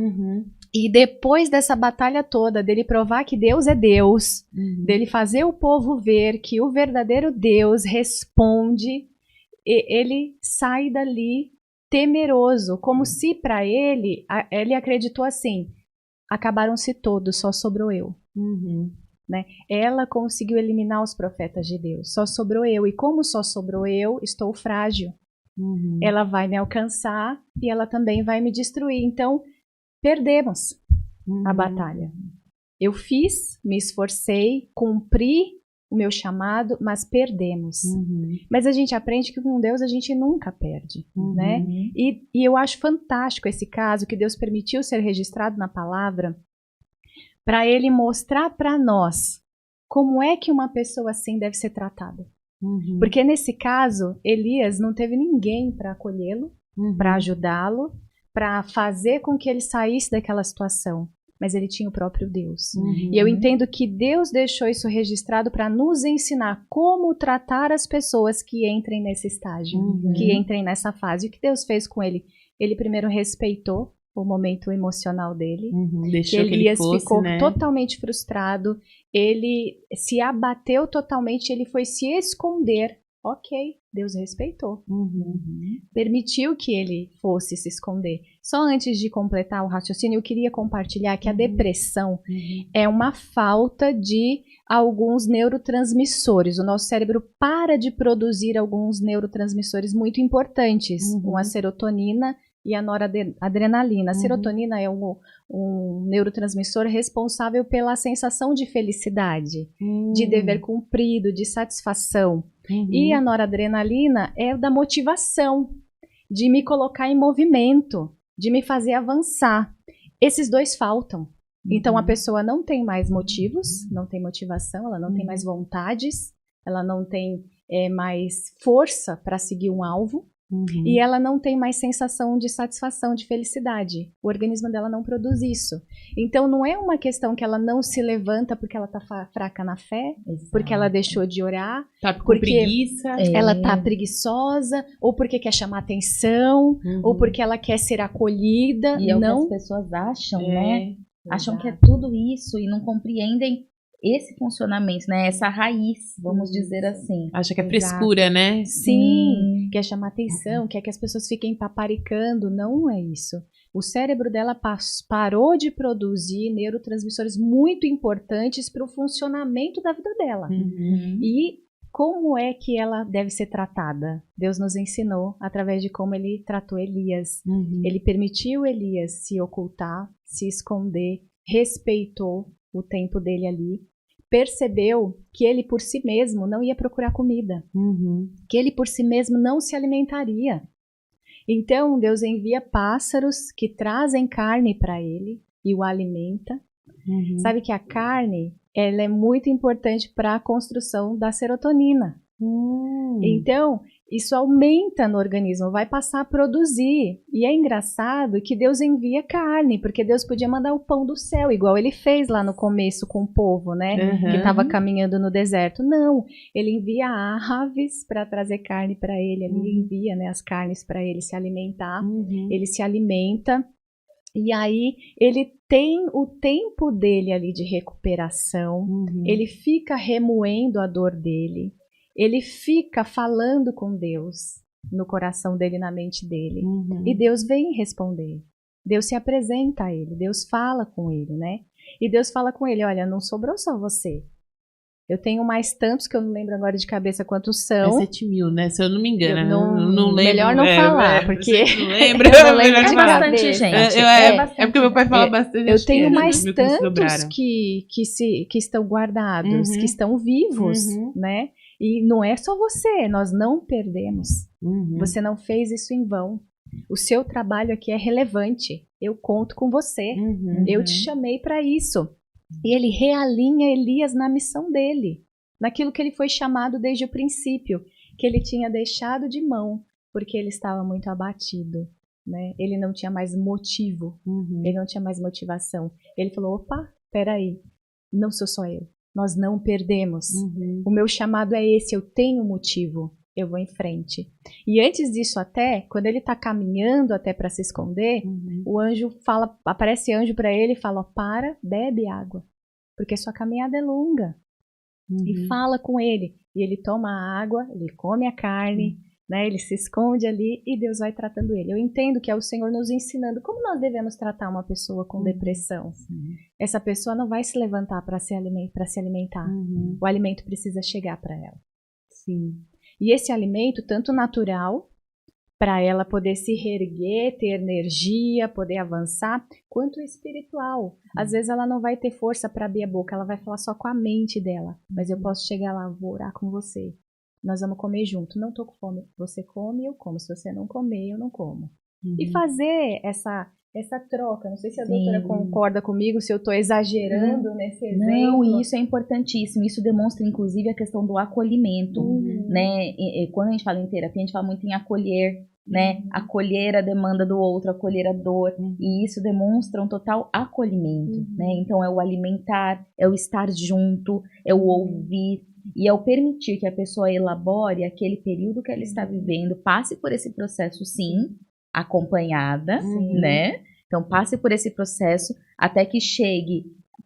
E depois dessa batalha toda, dele provar que Deus é Deus, dele fazer o povo ver que o verdadeiro Deus responde, ele sai dali temeroso, como se para ele acreditou assim, acabaram-se todos, só sobrou eu. Né? Ela conseguiu eliminar os profetas de Deus, só sobrou eu, e como só sobrou eu, estou frágil. Ela vai me alcançar e ela também vai me destruir, então perdemos a batalha. Eu fiz, me esforcei, cumpri o meu chamado, mas perdemos. Mas a gente aprende que com Deus a gente nunca perde, né? E eu acho fantástico esse caso, que Deus permitiu ser registrado na palavra, para ele mostrar para nós como é que uma pessoa assim deve ser tratada. Porque nesse caso, Elias não teve ninguém para acolhê-lo, para ajudá-lo, para fazer com que ele saísse daquela situação. Mas ele tinha o próprio Deus. E eu entendo que Deus deixou isso registrado para nos ensinar como tratar as pessoas que entrem nesse estágio, que entrem nessa fase. O que Deus fez com ele? Ele primeiro respeitou o momento emocional dele. Deixou que Elias que ele fosse, ficou né? totalmente frustrado. Ele se abateu totalmente, ele foi se esconder. Ok, Deus respeitou. Permitiu que ele fosse se esconder. Só antes de completar o raciocínio, eu queria compartilhar que a depressão é uma falta de alguns neurotransmissores. O nosso cérebro para de produzir alguns neurotransmissores muito importantes, como a serotonina e a noradrenalina. A serotonina é um neurotransmissor responsável pela sensação de felicidade, de dever cumprido, de satisfação. E a noradrenalina é da motivação, de me colocar em movimento, de me fazer avançar. Esses dois faltam. Então a pessoa não tem mais motivos, não tem motivação, ela não tem mais vontades, ela não tem mais força para seguir um alvo. E ela não tem mais sensação de satisfação, de felicidade. O organismo dela não produz isso. Então não é uma questão que ela não se levanta porque ela está fraca na fé, porque ela deixou de orar, Tá com porque preguiça. ela está preguiçosa, ou porque quer chamar atenção, ou porque ela quer ser acolhida. E é o que não as pessoas acham, né? Acham que é Exato. tudo isso e não compreendem esse funcionamento, né? Essa raiz, vamos dizer assim. Acha que é Exato. frescura, né? Sim, quer chamar atenção, quer que as pessoas fiquem paparicando. Não é isso. O cérebro dela parou de produzir neurotransmissores muito importantes para o funcionamento da vida dela. E como é que ela deve ser tratada? Deus nos ensinou através de como ele tratou Elias. Ele permitiu Elias se ocultar, se esconder, respeitou o tempo dele ali. Percebeu que ele por si mesmo não ia procurar comida, que ele por si mesmo não se alimentaria. Então Deus envia pássaros que trazem carne para ele e o alimenta. Sabe que a carne ela é muito importante para a construção da serotonina. Então isso aumenta no organismo, vai passar a produzir. E é engraçado que Deus envia carne, porque Deus podia mandar o pão do céu, igual ele fez lá no começo com o povo, né? Que estava caminhando no deserto. Não, ele envia aves para trazer carne para ele. Ele envia, né, as carnes para ele se alimentar. Ele se alimenta. E aí ele tem o tempo dele ali de recuperação. Ele fica remoendo a dor dele. Ele fica falando com Deus no coração dele, na mente dele. E Deus vem responder. Deus se apresenta a ele. Deus fala com ele, né? E Deus fala com ele, olha, não sobrou só você. Eu tenho mais tantos que eu não lembro agora de cabeça quantos são. É 7.000, né? Se eu não me engano. Eu não lembro. Melhor não falar, porque Não lembro. eu não lembro É de bastante cabeça. gente. É porque meu pai fala bastante. Eu acho que tenho é mais 7.000 que tantos sobraram. que estão guardados, que estão vivos, né? E não é só você, nós não perdemos. Você não fez isso em vão. O seu trabalho aqui é relevante. Eu conto com você. Eu te chamei para isso. E ele realinha Elias na missão dele, naquilo que ele foi chamado desde o princípio, que ele tinha deixado de mão, porque ele estava muito abatido, né? Ele não tinha mais motivo, ele não tinha mais motivação. Ele falou, opa, peraí, não sou só eu, nós não perdemos. O meu chamado é esse, eu tenho motivo, eu vou em frente. E antes disso até, quando ele está caminhando até para se esconder, o anjo fala, aparece anjo para ele e fala, ó, para, bebe água, porque sua caminhada é longa. E fala com ele, e ele toma a água, ele come a carne, né, ele se esconde ali e Deus vai tratando ele. Eu entendo que é o Senhor nos ensinando como nós devemos tratar uma pessoa com depressão. Essa pessoa não vai se levantar para se alimentar. O alimento precisa chegar para ela. E esse alimento, tanto natural, para ela poder se reerguer, ter energia, poder avançar, quanto espiritual. Às vezes ela não vai ter força para abrir a boca, ela vai falar só com a mente dela. Mas eu posso chegar lá, vou orar com você. Nós vamos comer junto. Não tô com fome. Você come, eu como. Se você não comer, eu não como. E fazer essa troca. Não sei se a doutora concorda comigo, se eu tô exagerando nesse exemplo. Não, isso é importantíssimo. Isso demonstra, inclusive, a questão do acolhimento, né? Quando a gente fala em terapia, a gente fala muito em acolher, né? Acolher a demanda do outro, acolher a dor. E isso demonstra um total acolhimento, né? Então, é o alimentar, é o estar junto, é o ouvir. E é o permitir que a pessoa elabore aquele período que ela está vivendo, passe por esse processo, sim, acompanhada, né? Então, passe por esse processo até que chegue,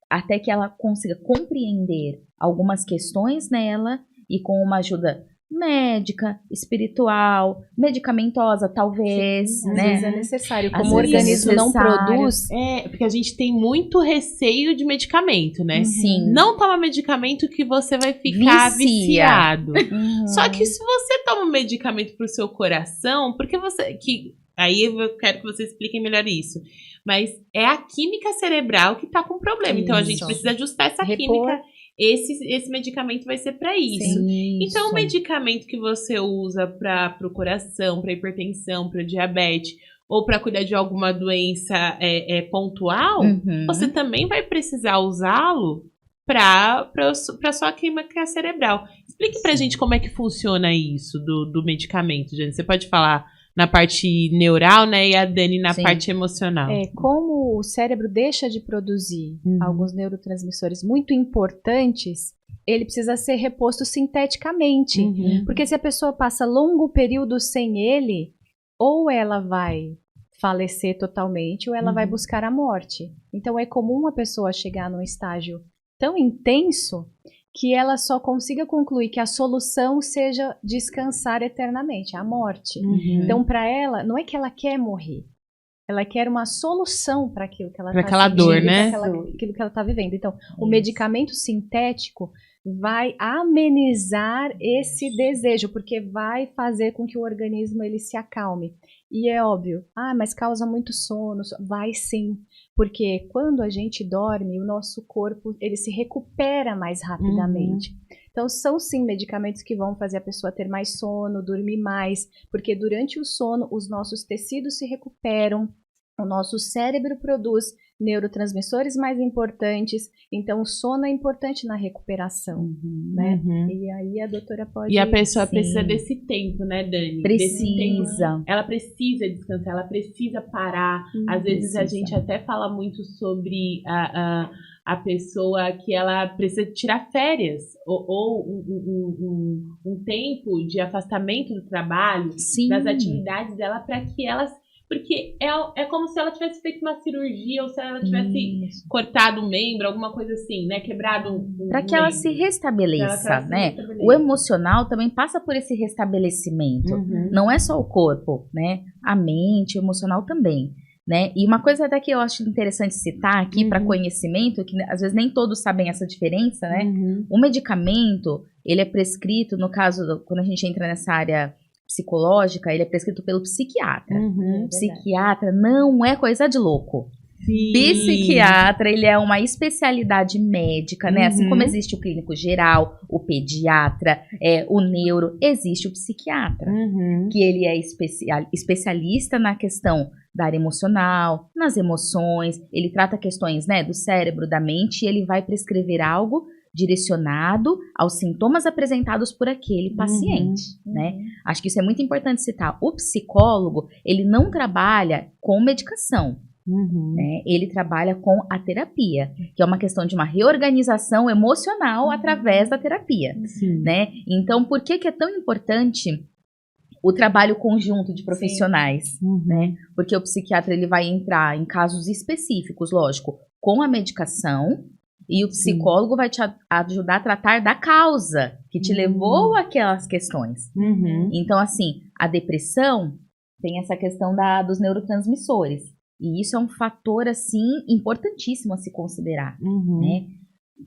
até que ela consiga compreender algumas questões nela e com uma ajuda médica, espiritual, medicamentosa, talvez, Sim, às né? vezes é necessário. Às Como o vezes é organismo não necessário. produz, Porque a gente tem muito receio de medicamento, né? Sim. Não toma medicamento que você vai ficar Vicia. viciado. Só que se você toma um medicamento pro seu coração, porque aí eu quero que vocês expliquem melhor isso. Mas é a química cerebral que tá com problema. Então a gente Isso. precisa ajustar essa Repor. química. Esse medicamento vai ser para isso. Então, o medicamento que você usa para o coração, para hipertensão, para diabetes, ou para cuidar de alguma doença pontual, você também vai precisar usá-lo para sua química cerebral. Explique pra gente como é que funciona isso do medicamento, Jane. Você pode falar na parte neural, né, e a Dani na parte emocional. Como o cérebro deixa de produzir alguns neurotransmissores muito importantes, ele precisa ser reposto sinteticamente. Porque se a pessoa passa longo período sem ele, ou ela vai falecer totalmente, ou ela vai buscar a morte. Então é comum a pessoa chegar num estágio tão intenso que ela só consiga concluir que a solução seja descansar eternamente, a morte. Então, para ela, não é que ela quer morrer, ela quer uma solução para aquilo que ela está sentindo, aquela dor, né? Aquilo que ela está vivendo. Então, o medicamento sintético vai amenizar esse desejo, porque vai fazer com que o organismo ele se acalme. E é óbvio, mas causa muito sono. Vai sim, porque quando a gente dorme, o nosso corpo ele se recupera mais rapidamente. Então, são sim medicamentos que vão fazer a pessoa ter mais sono, dormir mais, porque durante o sono os nossos tecidos se recuperam, o nosso cérebro produz neurotransmissores mais importantes, então o sono é importante na recuperação, né? E aí a doutora pode... E a pessoa precisa desse tempo, né, Dani? Precisa. Ela precisa descansar, ela precisa parar. Às vezes a gente até fala muito sobre a pessoa que ela precisa tirar férias ou um tempo de afastamento do trabalho, das atividades dela, para que elas... Porque é como se ela tivesse feito uma cirurgia ou se ela tivesse cortado um membro, alguma coisa assim, né? Quebrado para que ela se restabeleça, né? O emocional também passa por esse restabelecimento. Não é só o corpo, né? A mente, o emocional também, né? E uma coisa até que eu acho interessante citar aqui para conhecimento, que às vezes nem todos sabem essa diferença, né? O medicamento, ele é prescrito, no caso, quando a gente entra nessa área psicológica, ele é prescrito pelo psiquiatra. O psiquiatra não é coisa de louco. Sim. Psiquiatra, ele é uma especialidade médica, né? Assim como existe o clínico geral, o pediatra, o neuro, existe o psiquiatra, que ele é especialista na questão da área emocional, nas emoções, ele trata questões, né, do cérebro, da mente, e ele vai prescrever algo direcionado aos sintomas apresentados por aquele paciente, né? Acho que isso é muito importante citar. O psicólogo, ele não trabalha com medicação, né? Ele trabalha com a terapia, que é uma questão de uma reorganização emocional através da terapia, né? Então, por que é tão importante o trabalho conjunto de profissionais, né? Porque o psiquiatra, ele vai entrar em casos específicos, lógico, com a medicação, e o psicólogo vai te ajudar a tratar da causa que te levou àquelas questões. Então, assim, a depressão tem essa questão dos neurotransmissores. E isso é um fator, assim, importantíssimo a se considerar, né?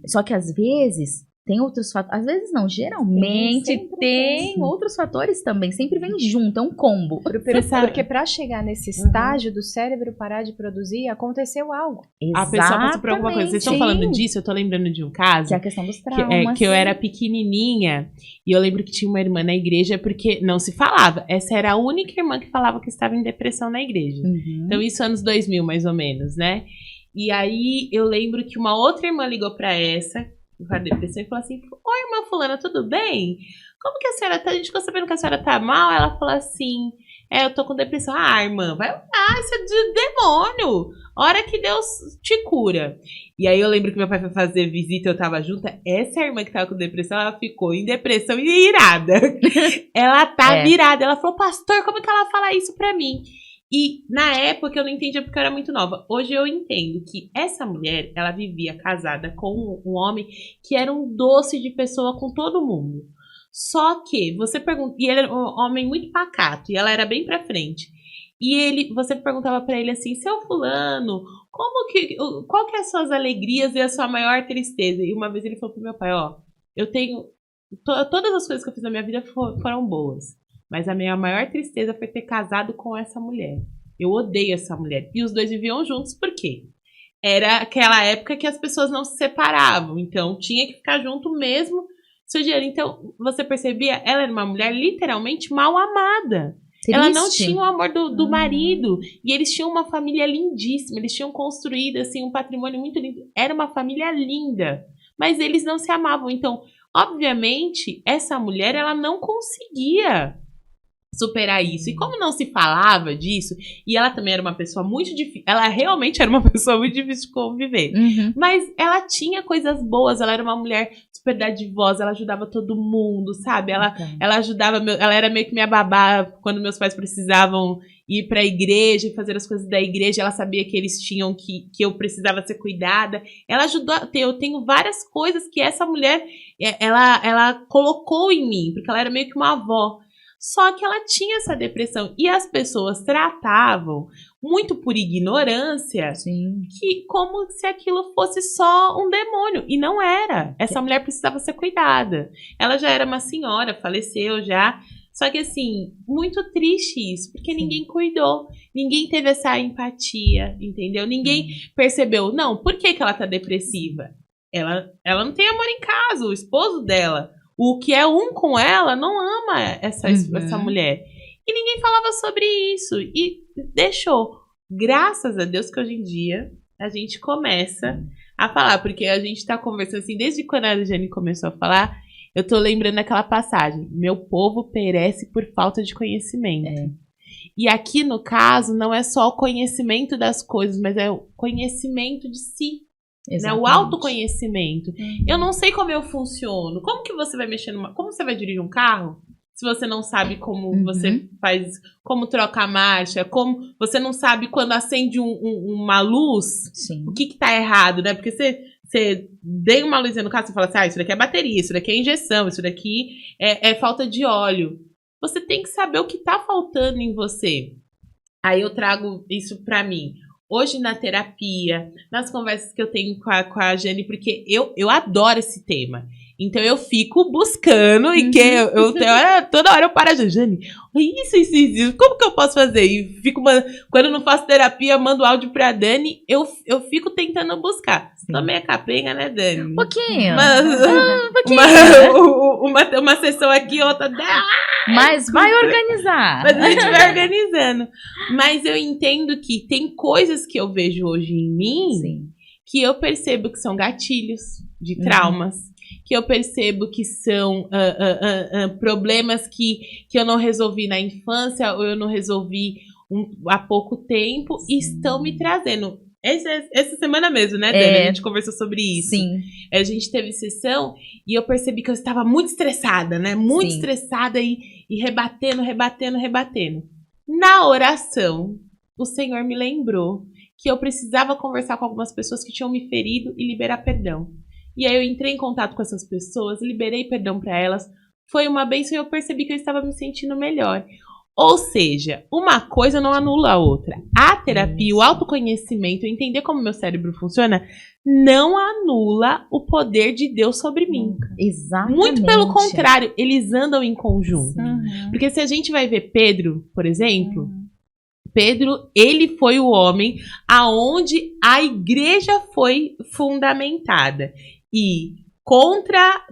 Só que, às vezes, tem outros fatores. Às vezes não, geralmente tem outros fatores também. Sempre vem junto, é um combo. Porque para chegar nesse estágio do cérebro parar de produzir, aconteceu algo. A pessoa passou por alguma coisa. Vocês estão falando disso, eu tô lembrando de um caso. Que é a questão dos traumas. Que eu era pequenininha e eu lembro que tinha uma irmã na igreja porque não se falava. Essa era a única irmã que falava que estava em depressão na igreja. Então isso anos 2000, mais ou menos, né? E aí eu lembro que uma outra irmã ligou pra essa com a depressão e falou assim: oi, irmã fulana, tudo bem? Como que a senhora tá? A gente ficou sabendo que a senhora tá mal. Ela falou assim: eu tô com depressão. Ah, irmã, vai orar, isso é de demônio. Hora que Deus te cura. E aí eu lembro que meu pai foi fazer visita, eu tava junta. Essa irmã que tava com depressão, ela ficou em depressão e irada. Ela tá virada. Ela falou: pastor, como que ela fala isso pra mim? E na época eu não entendia porque eu era muito nova. Hoje eu entendo que essa mulher, ela vivia casada com um homem que era um doce de pessoa com todo mundo. Só que você pergunta, e ele era um homem muito pacato, e ela era bem pra frente. E você perguntava pra ele assim: seu fulano, qual que é as suas alegrias e a sua maior tristeza? E uma vez ele falou pro meu pai: eu tenho, todas as coisas que eu fiz na minha vida foram boas. Mas a minha maior tristeza foi ter casado com essa mulher. Eu odeio essa mulher. E os dois viviam juntos, por quê? Era aquela época que as pessoas não se separavam. Então, tinha que ficar junto mesmo. Então, você percebia? Ela era uma mulher literalmente mal amada. Triste. Ela não tinha o amor do marido. E eles tinham uma família lindíssima. Eles tinham construído assim, um patrimônio muito lindo. Era uma família linda. Mas eles não se amavam. Então, obviamente, essa mulher ela não conseguia superar isso. E como não se falava disso, e ela também era uma pessoa muito difícil, ela realmente era uma pessoa muito difícil de conviver, mas ela tinha coisas boas, ela era uma mulher super dadivosa, ela ajudava todo mundo, sabe? Ela ajudava, ela era meio que minha babá quando meus pais precisavam ir pra igreja e fazer as coisas da igreja, ela sabia que eles tinham que eu precisava ser cuidada. Ela ajudou, eu tenho várias coisas que essa mulher, ela colocou em mim, porque ela era meio que uma avó. Só que ela tinha essa depressão. E as pessoas tratavam, muito por ignorância, que como se aquilo fosse só um demônio. E não era. Essa mulher precisava ser cuidada. Ela já era uma senhora, faleceu já. Só que assim, muito triste isso, porque ninguém cuidou. Ninguém teve essa empatia, entendeu? Ninguém percebeu, não, por que ela tá depressiva? Ela não tem amor em casa, o esposo dela. O que é um com ela não ama essa mulher. E ninguém falava sobre isso. E deixou. Graças a Deus que hoje em dia a gente começa a falar. Porque a gente tá conversando assim, desde quando a Jane começou a falar, eu tô lembrando daquela passagem. Meu povo perece por falta de conhecimento. E aqui, no caso, não é só o conhecimento das coisas, mas é o conhecimento de si. Né, o autoconhecimento. Eu não sei como eu funciono. Como que você vai mexer como você vai dirigir um carro se você não sabe como você faz, como troca a marcha, como você não sabe quando acende uma luz, o que tá errado, né? Porque você dê uma luzinha no carro, você fala assim: isso daqui é bateria, isso daqui é injeção, isso daqui é falta de óleo. Você tem que saber o que tá faltando em você. Aí eu trago isso pra mim. Hoje na terapia, nas conversas que eu tenho com a Jane, porque eu adoro esse tema. Então eu fico buscando e que toda hora eu paro, Jane, isso, como que eu posso fazer? E fico, quando eu não faço terapia, eu mando áudio pra Dani, eu fico tentando buscar. Tomei a capenga, né, Dani? Um pouquinho. Uma sessão aqui, outra... Mas vai organizar. Mas a gente vai organizando. Mas eu entendo que tem coisas que eu vejo hoje em mim, Sim. que eu percebo que são gatilhos de traumas, que eu percebo que são problemas que eu não resolvi na infância ou eu não resolvi há pouco tempo e estão me trazendo. Essa semana mesmo, né, Dani? A gente conversou sobre isso. Sim. A gente teve sessão e eu percebi que eu estava muito estressada, né? Muito estressada e rebatendo. Na oração, o Senhor me lembrou que eu precisava conversar com algumas pessoas que tinham me ferido e liberar perdão. E aí eu entrei em contato com essas pessoas, liberei perdão para elas. Foi uma bênção e eu percebi que eu estava me sentindo melhor. Ou seja, uma coisa não anula a outra. A terapia, o autoconhecimento, entender como meu cérebro funciona, não anula o poder de Deus sobre mim. Exatamente. Muito pelo contrário, eles andam em conjunto. Porque se a gente vai ver Pedro, por exemplo, Pedro, ele foi o homem aonde a igreja foi fundamentada. E contra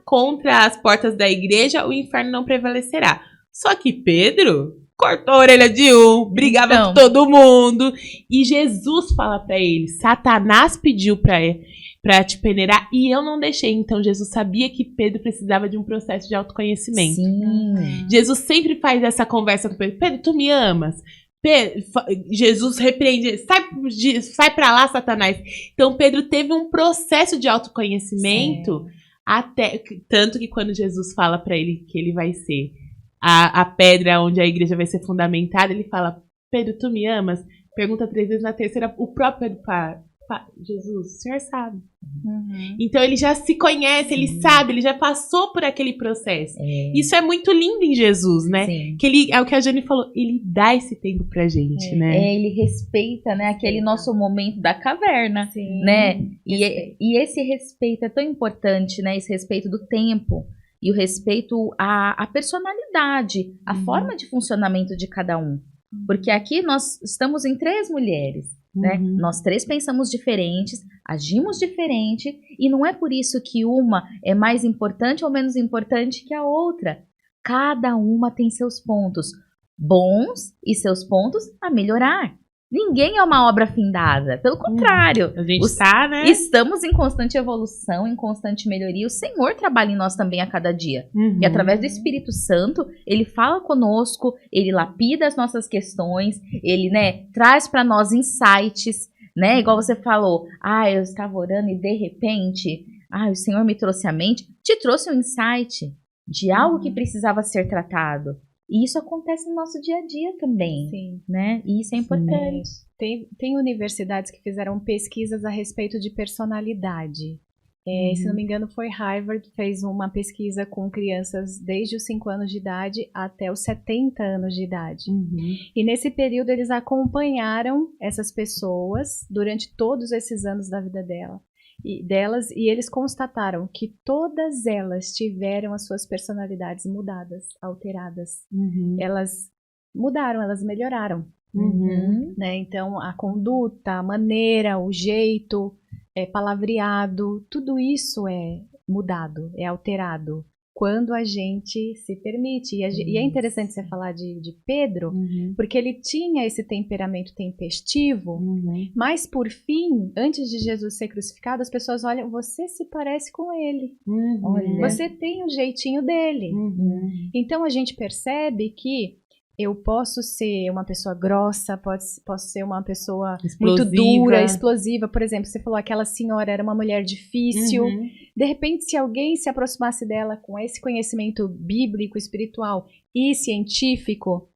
as portas da igreja, o inferno não prevalecerá. Só que Pedro cortou a orelha de brigava com todo mundo. E Jesus fala pra ele, Satanás pediu pra te peneirar e eu não deixei. Então Jesus sabia que Pedro precisava de um processo de autoconhecimento. Sim. Jesus sempre faz essa conversa com Pedro. Pedro, tu me amas? Jesus repreende, sai pra lá, Satanás. Então Pedro teve um processo de autoconhecimento, até tanto que quando Jesus fala pra ele que ele vai ser a pedra onde a igreja vai ser fundamentada, ele fala, Pedro, tu me amas? Pergunta 3 vezes, na terceira, o próprio Pedro Jesus, o senhor sabe. Então ele já se conhece, ele sabe, ele já passou por aquele processo. Isso é muito lindo em Jesus, né? Que ele, é o que a Jane falou, ele dá esse tempo pra gente, né? Ele respeita, né, aquele nosso momento da caverna, né? E esse respeito é tão importante, né? Esse respeito do tempo e o respeito à personalidade, à forma de funcionamento de cada um. Porque aqui nós estamos em 3 mulheres. Né? Nós 3 pensamos diferentes, agimos diferente e não é por isso que uma é mais importante ou menos importante que a outra. Cada uma tem seus pontos bons e seus pontos a melhorar. Ninguém é uma obra findada, pelo contrário. A gente está, né? Estamos em constante evolução, em constante melhoria. O Senhor trabalha em nós também a cada dia. E através do Espírito Santo, Ele fala conosco, Ele lapida as nossas questões, Ele, né, traz para nós insights, né? Igual você falou, eu estava orando e de repente, o Senhor me trouxe à mente, te trouxe um insight de algo que precisava ser tratado. E isso acontece no nosso dia a dia também, né? E isso é importante. Tem universidades que fizeram pesquisas a respeito de personalidade. Se não me engano, foi Harvard, fez uma pesquisa com crianças desde os 5 anos de idade até os 70 anos de idade. E nesse período eles acompanharam essas pessoas durante todos esses anos da vida delas, e eles constataram que todas elas tiveram as suas personalidades mudadas, alteradas. Elas mudaram, elas melhoraram. Né? Então, a conduta, a maneira, o jeito, palavreado, tudo isso é mudado, é alterado. Quando a gente se permite. E é interessante você falar de Pedro, porque ele tinha esse temperamento tempestivo, mas por fim, antes de Jesus ser crucificado, as pessoas olham, você se parece com ele. Você tem o jeitinho dele. Então a gente percebe que eu posso ser uma pessoa grossa, posso ser uma pessoa muito dura, explosiva. Por exemplo, você falou aquela senhora era uma mulher difícil. De repente, se alguém se aproximasse dela com esse conhecimento bíblico, espiritual e científico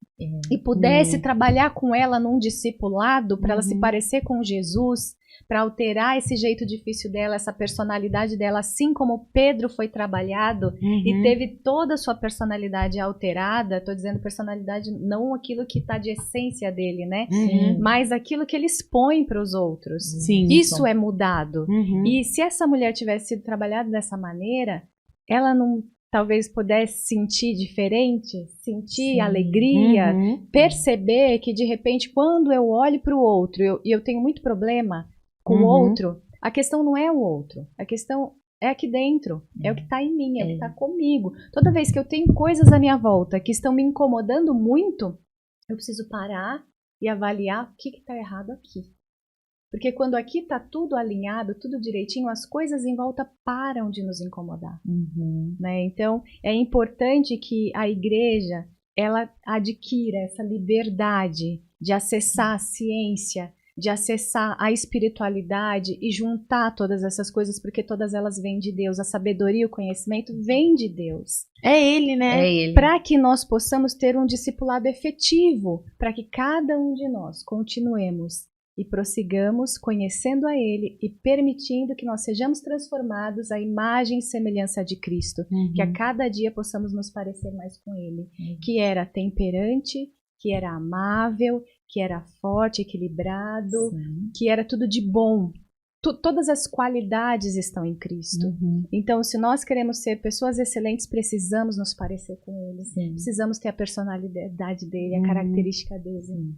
e pudesse trabalhar com ela num discipulado para ela se parecer com Jesus, para alterar esse jeito difícil dela, essa personalidade dela, assim como Pedro foi trabalhado e teve toda a sua personalidade alterada. Estou dizendo personalidade, não aquilo que está de essência dele, né? Mas aquilo que ele expõe para os outros. Isso é mudado. E se essa mulher tivesse sido trabalhada dessa maneira, ela não talvez pudesse sentir diferente, sentir alegria, perceber que de repente quando eu olho para o outro, e eu tenho muito problema com o outro, a questão não é o outro, a questão é aqui dentro, é o que está em mim, é o que está comigo. Toda vez que eu tenho coisas à minha volta que estão me incomodando muito, eu preciso parar e avaliar o que está errado aqui. Porque quando aqui está tudo alinhado, tudo direitinho, as coisas em volta param de nos incomodar. Né? Então, é importante que a igreja ela adquira essa liberdade de acessar a ciência, de acessar a espiritualidade e juntar todas essas coisas, porque todas elas vêm de Deus. A sabedoria e o conhecimento vêm de Deus. É Ele, né? É Ele. Para que nós possamos ter um discipulado efetivo, para que cada um de nós continuemos e prossigamos conhecendo a Ele e permitindo que nós sejamos transformados à imagem e semelhança de Cristo, que a cada dia possamos nos parecer mais com Ele, que era temperante, que era amável, que era forte, equilibrado, que era tudo de bom. Todas as qualidades estão em Cristo. Então, se nós queremos ser pessoas excelentes, precisamos nos parecer com Ele. Precisamos ter a personalidade dele, a característica dele.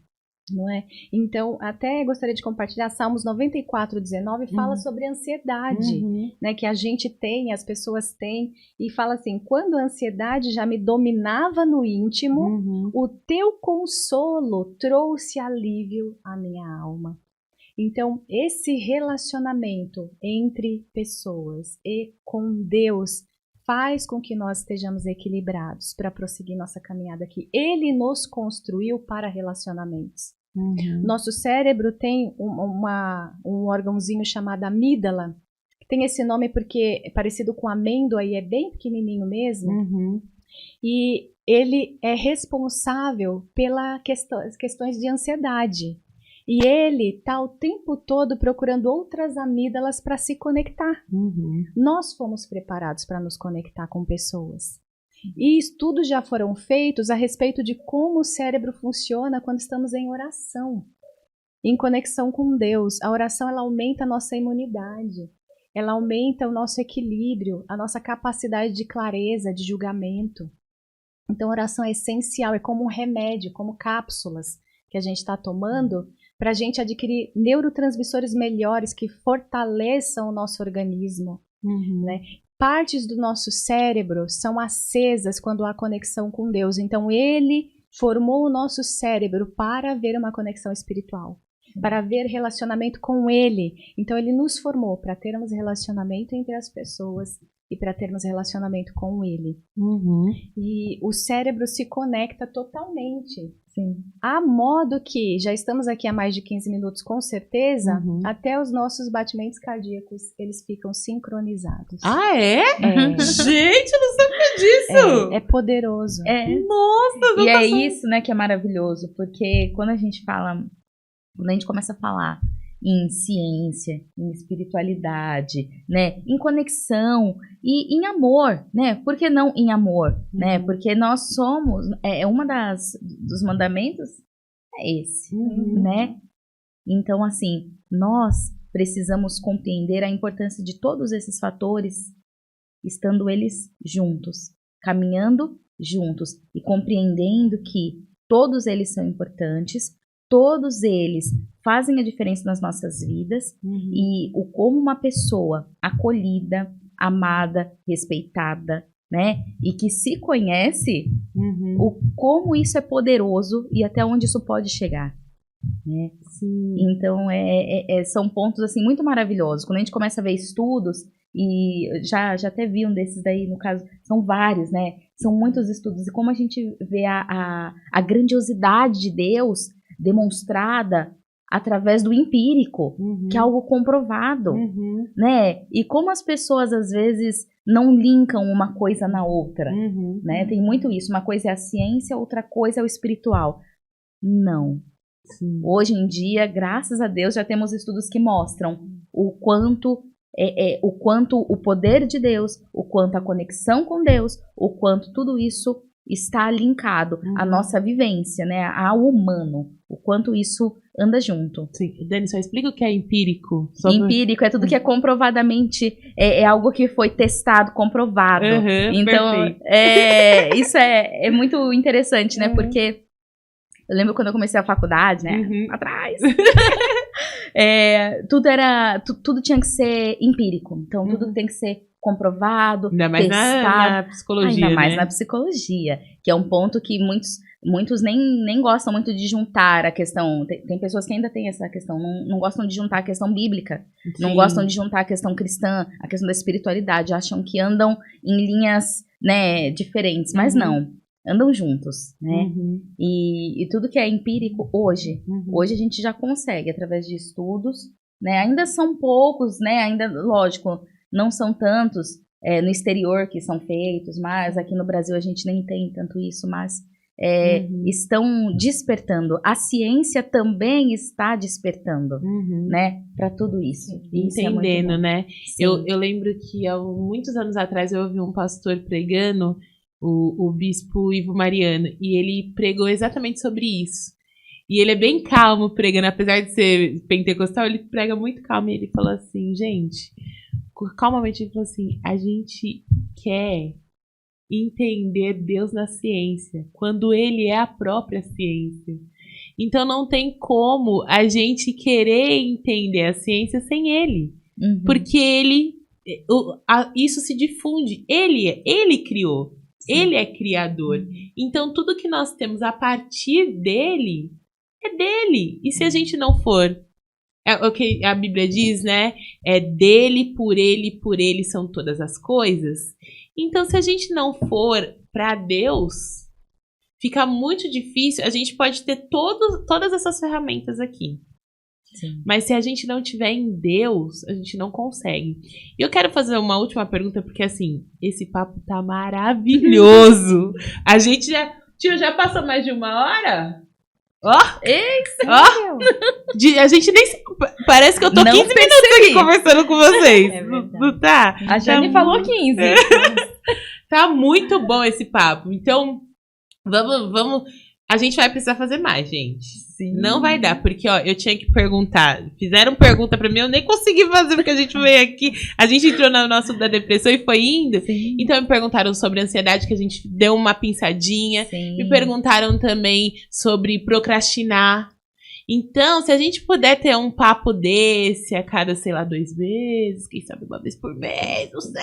Não é? Então, até gostaria de compartilhar Salmos 94:19 fala sobre ansiedade, né, que a gente tem, as pessoas têm, e fala assim: quando a ansiedade já me dominava no íntimo, o teu consolo trouxe alívio à minha alma. Então, esse relacionamento entre pessoas e com Deus faz com que nós estejamos equilibrados para prosseguir nossa caminhada aqui. Ele nos construiu para relacionamentos. Nosso cérebro tem um órgãozinho chamado amígdala, que tem esse nome porque é parecido com amêndoa e é bem pequenininho mesmo. E ele é responsável pelas questões de ansiedade. E ele está o tempo todo procurando outras amígdalas para se conectar. Nós fomos preparados para nos conectar com pessoas. E estudos já foram feitos a respeito de como o cérebro funciona quando estamos em oração, em conexão com Deus. A oração ela aumenta a nossa imunidade, ela aumenta o nosso equilíbrio, a nossa capacidade de clareza, de julgamento. Então a oração é essencial, é como um remédio, como cápsulas que a gente está tomando para a gente adquirir neurotransmissores melhores que fortaleçam o nosso organismo. Né? Partes do nosso cérebro são acesas quando há conexão com Deus. Então, Ele formou o nosso cérebro para haver uma conexão espiritual, para haver relacionamento com Ele. Então, Ele nos formou para termos relacionamento entre as pessoas e para termos relacionamento com Ele. E o cérebro se conecta totalmente. A modo que, já estamos aqui há mais de 15 minutos com certeza, até os nossos batimentos cardíacos, eles ficam sincronizados. Ah, é? Gente, eu não sabia disso! É poderoso. Nossa, E é isso, né, que é maravilhoso, porque quando a gente começa a falar em ciência, em espiritualidade, né, em conexão e em amor, né? Por que não em amor, né? Porque nós somos, uma dos mandamentos é esse, né? Então, assim, nós precisamos compreender a importância de todos esses fatores, estando eles juntos, caminhando juntos e compreendendo que todos eles são importantes, todos eles fazem a diferença nas nossas vidas e como uma pessoa acolhida, amada, respeitada, né? E que se conhece, como isso é poderoso e até onde isso pode chegar, né? Então, são pontos assim muito maravilhosos. Quando a gente começa a ver estudos, e já até vi um desses daí, no caso, são vários, né? São muitos estudos, e como a gente vê a grandiosidade de Deus demonstrada através do empírico, que é algo comprovado, né? E como as pessoas às vezes não linkam uma coisa na outra, né? Tem muito isso, uma coisa é a ciência, outra coisa é o espiritual. Não. Hoje em dia, graças a Deus, já temos estudos que mostram o quanto o poder de Deus, o quanto a conexão com Deus, o quanto tudo isso está linkado à nossa vivência, né? Ao humano, o quanto isso anda junto. Sim. Dani, só explica o que é empírico. Empírico é tudo que é comprovadamente, é algo que foi testado, comprovado. Então, isso é muito interessante, né? Porque eu lembro quando eu comecei a faculdade, né? Atrás. Tudo tinha que ser empírico. Então, tudo tem que ser comprovado, ainda mais testado. na psicologia, ainda mais na psicologia, que é um ponto que muitos nem gostam muito de juntar a questão. Tem pessoas que ainda têm essa questão, não gostam de juntar a questão bíblica, não gostam de juntar a questão cristã, a questão da espiritualidade, acham que andam em linhas, né, diferentes, mas não, andam juntos, né? E tudo que é empírico hoje a gente já consegue através de estudos, né? Ainda são poucos, né? Ainda, lógico, não são tantos no exterior que são feitos, mas aqui no Brasil a gente nem tem tanto isso, mas estão despertando. A ciência também está despertando, né, para tudo isso. Entendendo, né? Eu lembro que há muitos anos atrás eu ouvi um pastor pregando, o bispo Ivo Mariano, e ele pregou exatamente sobre isso. E ele é bem calmo pregando, apesar de ser pentecostal, ele prega muito calmo. E ele falou assim, gente, calmamente ele falou assim, a gente quer entender Deus na ciência, quando ele é a própria ciência. Então não tem como a gente querer entender a ciência sem ele. Porque isso se difunde. Ele criou. Sim. Ele é criador. Então tudo que nós temos a partir dele é dele. E se a gente não for, é o que a Bíblia diz, né? É dele, por ele são todas as coisas. Então, se a gente não for para Deus, fica muito difícil. A gente pode ter todas essas ferramentas aqui. Sim. Mas se a gente não tiver em Deus, a gente não consegue. E eu quero fazer uma última pergunta, porque assim, esse papo tá maravilhoso. A gente já passou mais de 1 hora? A gente nem se... Parece que eu tô 15 minutos aqui conversando com vocês. Não tá? A Jane falou 15. Tá muito bom esse papo. Então, vamos... A gente vai precisar fazer mais, gente. Sim. Não vai dar, porque ó, eu tinha que perguntar. Fizeram pergunta pra mim, eu nem consegui fazer, porque a gente veio aqui. A gente entrou no nosso da depressão e foi indo. Sim. Então me perguntaram sobre ansiedade, que a gente deu uma pinçadinha. Sim. Me perguntaram também sobre procrastinar. Então, se a gente puder ter um papo desse a cada, sei lá, 2 meses, quem sabe 1 vez por mês, não sei.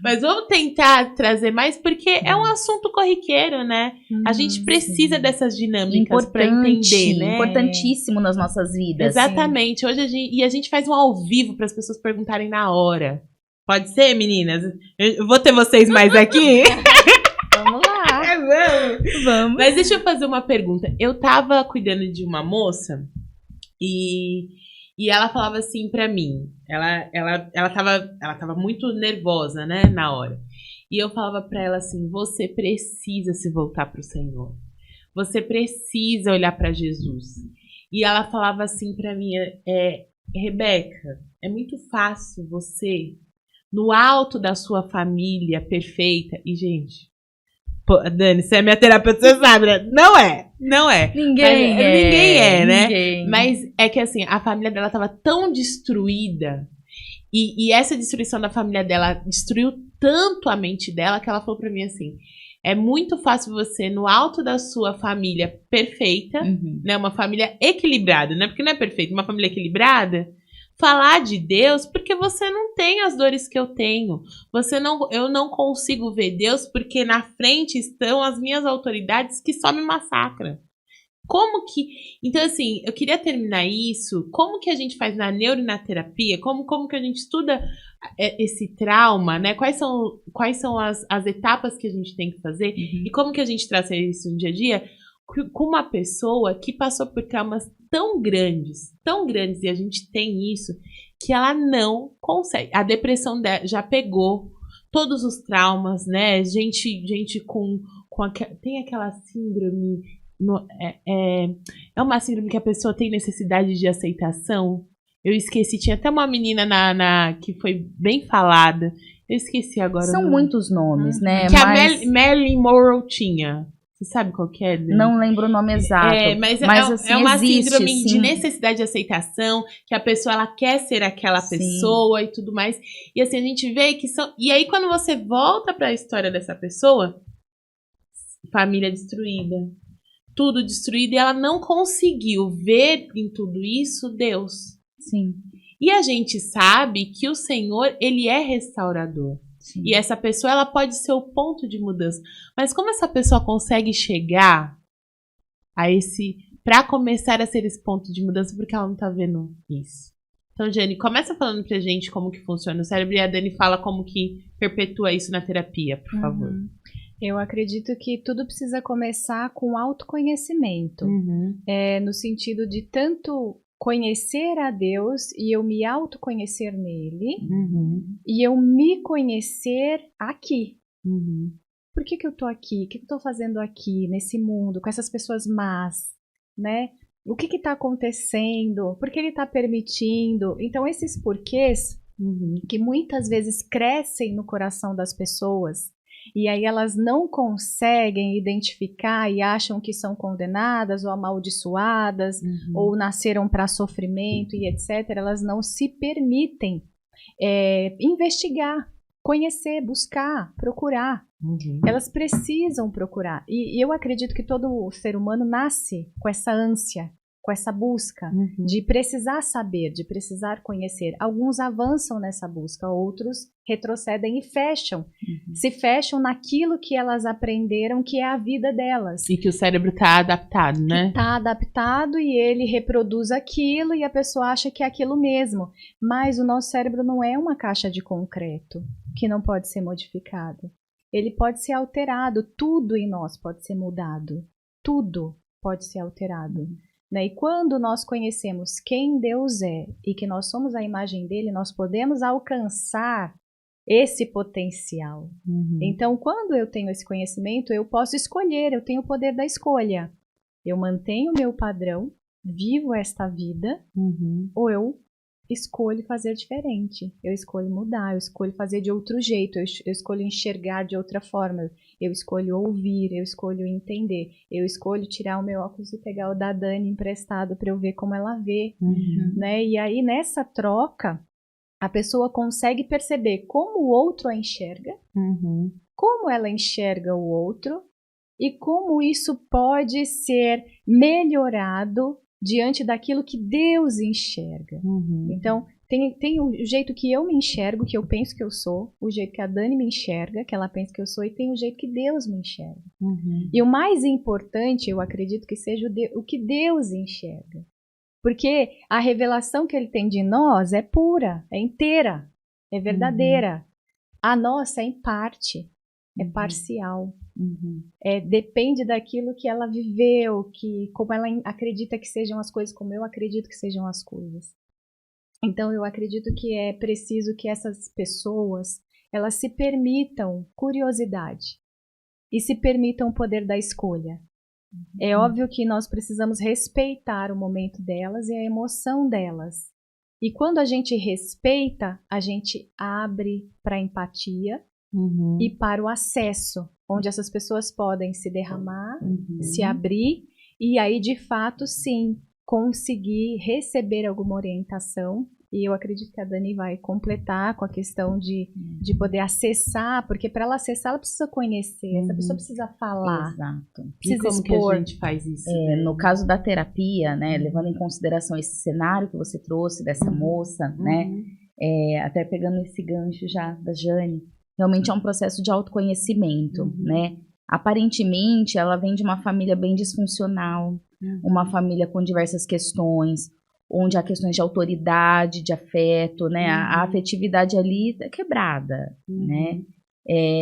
Mas vamos tentar trazer mais, porque é um assunto corriqueiro, né? A gente precisa dessas dinâmicas para entender, né? Importantíssimo nas nossas vidas. Exatamente. Hoje a gente faz um ao vivo para as pessoas perguntarem na hora. Pode ser, meninas? Eu vou ter vocês mais aqui? Vamos lá. Vamos. Mas deixa eu fazer uma pergunta. Eu tava cuidando de uma moça e ela falava assim pra mim. Ela tava muito nervosa, né, na hora. E eu falava pra ela assim: você precisa se voltar pro Senhor. Você precisa olhar pra Jesus. E ela falava assim pra mim: Rebeca, é muito fácil você, no alto da sua família perfeita. E, gente, pô, Dani, você é minha terapeuta, você sabe, né? Não é. Ninguém é, né? Ninguém. Mas é que assim, a família dela tava tão destruída. E essa destruição da família dela destruiu tanto a mente dela que ela falou pra mim assim: é muito fácil você, no alto da sua família perfeita, né? Uma família equilibrada, né? Porque não é perfeita, uma família equilibrada, falar de Deus porque você não tem as dores que eu tenho. Eu não consigo ver Deus porque na frente estão as minhas autoridades que só me massacram. Como que... Então, assim, eu queria terminar isso. Como que a gente faz na neuro e na terapia? Como que a gente estuda esse trauma, né? Quais são as etapas que a gente tem que fazer? E como que a gente traz isso no dia a dia com uma pessoa que passou por traumas tão grandes, e a gente tem isso, que ela não consegue. A depressão já pegou todos os traumas, né? Gente com tem aquela síndrome... É uma síndrome que a pessoa tem necessidade de aceitação. Eu esqueci, tinha até uma menina que foi bem falada. Eu esqueci agora. São muitos nomes, né? Que mas a Marilyn Monroe tinha. Você sabe qual que é? Dani? não lembro o nome exato. Mas assim, é uma existe, síndrome sim. de necessidade de aceitação, que a pessoa ela quer ser aquela Sim. pessoa e tudo mais. E assim, a gente vê que são. E aí, quando você volta para a história dessa pessoa, família destruída, tudo destruído, e ela não conseguiu ver em tudo isso Deus. Sim. E a gente sabe que o Senhor, ele é restaurador. Sim. E essa pessoa, ela pode ser o ponto de mudança. Mas como essa pessoa consegue chegar a para começar a ser esse ponto de mudança, porque ela não tá vendo isso. Então, Jane, começa falando pra gente como que funciona o cérebro e a Dani fala como que perpetua isso na terapia, por favor. Eu acredito que tudo precisa começar com autoconhecimento. No sentido de tanto conhecer a Deus e eu me autoconhecer nele e eu me conhecer aqui. Por que eu tô aqui? O que eu tô fazendo aqui, nesse mundo, com essas pessoas más, né? O que tá acontecendo? Por que ele tá permitindo? Então, esses porquês que muitas vezes crescem no coração das pessoas e aí elas não conseguem identificar e acham que são condenadas ou amaldiçoadas ou nasceram para sofrimento e etc. Elas não se permitem investigar, conhecer, buscar, procurar. Elas precisam procurar. E eu acredito que todo ser humano nasce com essa ânsia, com essa busca de precisar saber, de precisar conhecer. Alguns avançam nessa busca, outros retrocedem e fecham. Se fecham naquilo que elas aprenderam, que é a vida delas. E que o cérebro está adaptado, né? Está adaptado e ele reproduz aquilo e a pessoa acha que é aquilo mesmo. Mas o nosso cérebro não é uma caixa de concreto que não pode ser modificado. Ele pode ser alterado, tudo em nós pode ser mudado. Tudo pode ser alterado. E quando nós conhecemos quem Deus é e que nós somos a imagem dele, nós podemos alcançar esse potencial. Então, quando eu tenho esse conhecimento, eu posso escolher, eu tenho o poder da escolha. Eu mantenho o meu padrão, vivo esta vida, ou eu escolho fazer diferente, eu escolho mudar, eu escolho fazer de outro jeito, eu escolho enxergar de outra forma, eu escolho ouvir, eu escolho entender, eu escolho tirar o meu óculos e pegar o da Dani emprestado para eu ver como ela vê, né? E aí nessa troca, a pessoa consegue perceber como o outro a enxerga, como ela enxerga o outro e como isso pode ser melhorado diante daquilo que Deus enxerga. Então, tem o jeito que eu me enxergo, que eu penso que eu sou, o jeito que a Dani me enxerga, que ela pensa que eu sou, e tem o jeito que Deus me enxerga. E o mais importante, eu acredito que seja o que Deus enxerga. Porque a revelação que ele tem de nós é pura, é inteira, é verdadeira. A nossa é em parte, é parcial. Depende daquilo que ela viveu, como ela acredita que sejam as coisas, como eu acredito que sejam as coisas. Então eu acredito que é preciso que essas pessoas elas se permitam curiosidade e se permitam o poder da escolha. É óbvio que nós precisamos respeitar o momento delas e a emoção delas. E quando a gente respeita, a gente abre para a empatia e para o acesso, onde essas pessoas podem se derramar, se abrir e aí, de fato, sim, conseguir receber alguma orientação. E eu acredito que a Dani vai completar com a questão de poder acessar, porque para ela acessar, ela precisa conhecer, essa pessoa precisa falar. Exato. E como expor. Que a gente faz isso? No caso da terapia, né, levando em consideração esse cenário que você trouxe dessa moça, né, até pegando esse gancho já da Jane, realmente é um processo de autoconhecimento, né? Aparentemente, ela vem de uma família bem disfuncional, uma família com diversas questões, onde há questões de autoridade, de afeto, né? A afetividade ali é quebrada, né?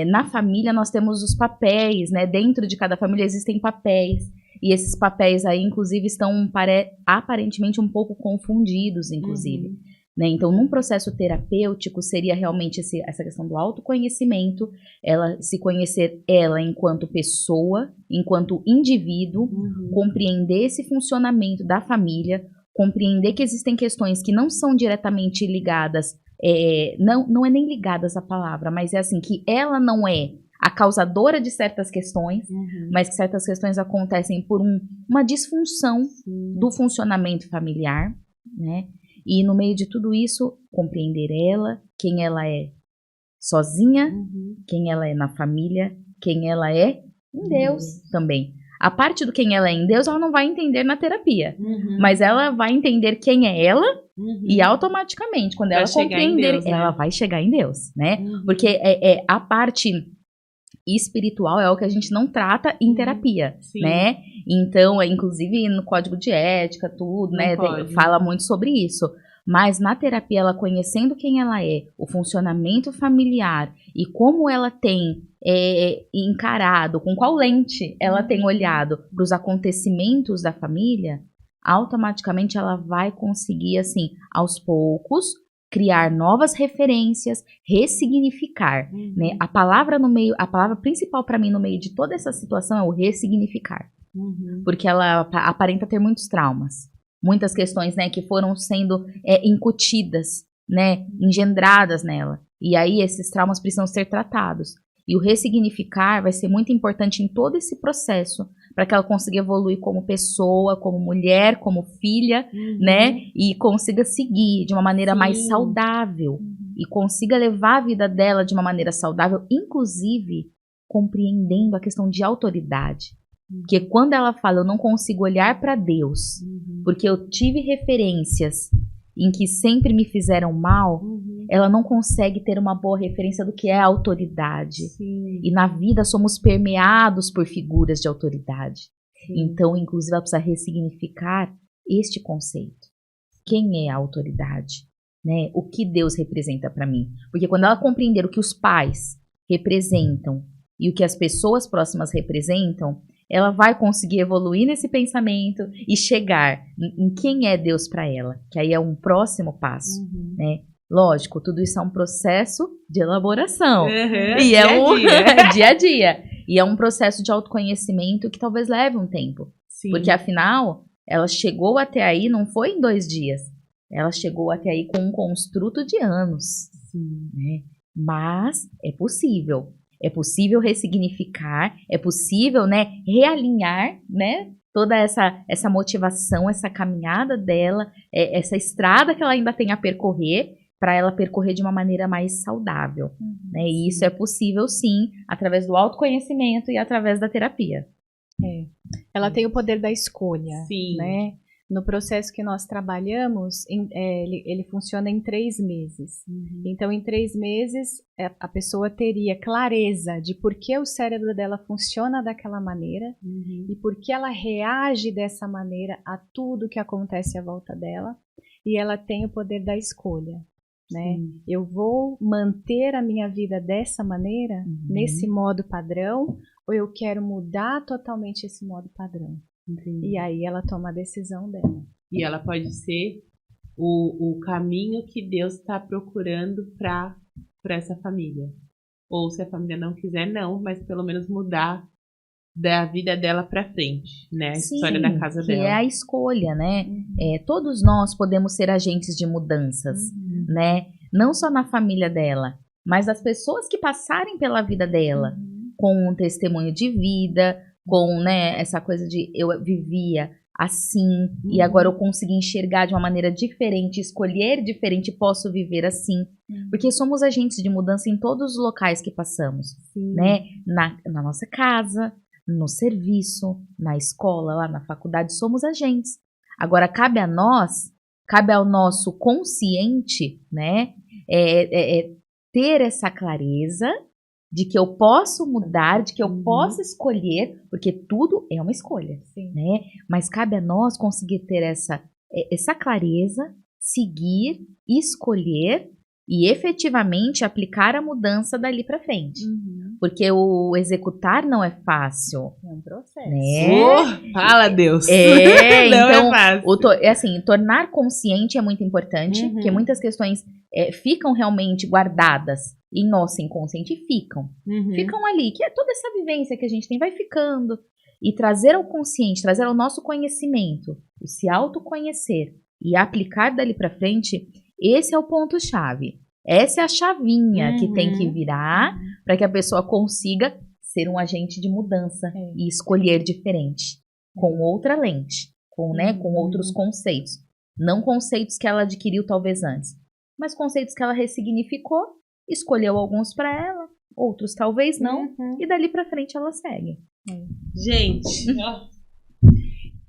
Na família nós temos os papéis, né? Dentro de cada família existem papéis, e esses papéis aí, inclusive, estão aparentemente um pouco confundidos, inclusive. Né? Então, num processo terapêutico, seria realmente essa questão do autoconhecimento, ela se conhecer ela enquanto pessoa, enquanto indivíduo, compreender esse funcionamento da família, compreender que existem questões que não são diretamente ligadas não é nem ligadas à palavra, mas é assim, que ela não é a causadora de certas questões, mas que certas questões acontecem por uma disfunção do funcionamento familiar, né? E no meio de tudo isso, compreender ela, quem ela é sozinha, quem ela é na família, quem ela é em Deus também. A parte do quem ela é em Deus, ela não vai entender na terapia, mas ela vai entender quem é ela e automaticamente, quando ela compreender, Deus, né? Ela vai chegar em Deus, né? Porque a parte espiritual é o que a gente não trata em terapia, né? Então, inclusive no código de ética, tudo, né? Fala muito sobre isso. Mas na terapia, ela conhecendo quem ela é, o funcionamento familiar e como ela tem encarado, com qual lente ela tem olhado para os acontecimentos da família, automaticamente ela vai conseguir, assim, aos poucos, criar novas referências, ressignificar, né? A palavra principal para mim no meio de toda essa situação é o ressignificar, porque ela aparenta ter muitos traumas, muitas questões, né, que foram sendo incutidas, né, engendradas nela, e aí esses traumas precisam ser tratados. E o ressignificar vai ser muito importante em todo esse processo, para que ela consiga evoluir como pessoa, como mulher, como filha, né? E consiga seguir de uma maneira mais saudável. E consiga levar a vida dela de uma maneira saudável, inclusive compreendendo a questão de autoridade. Porque quando ela fala, eu não consigo olhar para Deus, porque eu tive referências em que sempre me fizeram mal, ela não consegue ter uma boa referência do que é autoridade. E na vida somos permeados por figuras de autoridade. Então, inclusive, ela precisa ressignificar este conceito. Quem é a autoridade? Né? O que Deus representa para mim? Porque quando ela compreender o que os pais representam e o que as pessoas próximas representam, ela vai conseguir evoluir nesse pensamento e chegar em quem é Deus para ela, que aí é um próximo passo, né? Lógico, tudo isso é um processo de elaboração. E dia a dia. E é um processo de autoconhecimento que talvez leve um tempo. Porque, afinal, ela chegou até aí, não foi em 2 dias. Ela chegou até aí com um construto de anos. Né? Mas é possível. É possível ressignificar, é possível, né, realinhar, né, toda essa motivação, essa caminhada dela, essa estrada que ela ainda tem a percorrer, para ela percorrer de uma maneira mais saudável. Né? E isso é possível, sim, através do autoconhecimento e através da terapia. Ela tem o poder da escolha. Né? No processo que nós trabalhamos, ele funciona em 3 meses. Então, em 3 meses, a pessoa teria clareza de por que o cérebro dela funciona daquela maneira e por que ela reage dessa maneira a tudo que acontece à volta dela. E ela tem o poder da escolha. Né? Eu vou manter a minha vida dessa maneira, nesse modo padrão, ou eu quero mudar totalmente esse modo padrão? E aí ela toma a decisão dela. E ela pode ser o caminho que Deus está procurando para essa família. Ou se a família não quiser, não, mas pelo menos mudar da vida dela para frente, né? A história da casa dela. É a escolha, né? Todos nós podemos ser agentes de mudanças, né? Não só na família dela, mas as pessoas que passarem pela vida dela, com um testemunho de vida, com, né, essa coisa de eu vivia assim e agora eu consegui enxergar de uma maneira diferente, escolher diferente, posso viver assim. Porque somos agentes de mudança em todos os locais que passamos, né? Na nossa casa, no serviço, na escola, lá na faculdade, somos agentes. Agora, cabe a nós, cabe ao nosso consciente, né, ter essa clareza de que eu posso mudar, de que eu posso escolher, porque tudo é uma escolha, né? Mas cabe a nós conseguir ter essa clareza, seguir, escolher e efetivamente aplicar a mudança dali para frente. Porque o executar não é fácil. É um processo. Né? Fala, Deus! Não então, é fácil. Tornar consciente é muito importante, porque muitas questões ficam realmente guardadas em nosso inconsciente e ficam ali, que é toda essa vivência que a gente tem, vai ficando. E trazer ao consciente, trazer ao nosso conhecimento, o se autoconhecer e aplicar dali para frente, esse é o ponto-chave. Essa é a chavinha que tem que virar para que a pessoa consiga ser um agente de mudança e escolher diferente, com outra lente, com outros conceitos. Não conceitos que ela adquiriu talvez antes, mas conceitos que ela ressignificou, escolheu alguns para ela, outros talvez não, e dali para frente ela segue. Gente,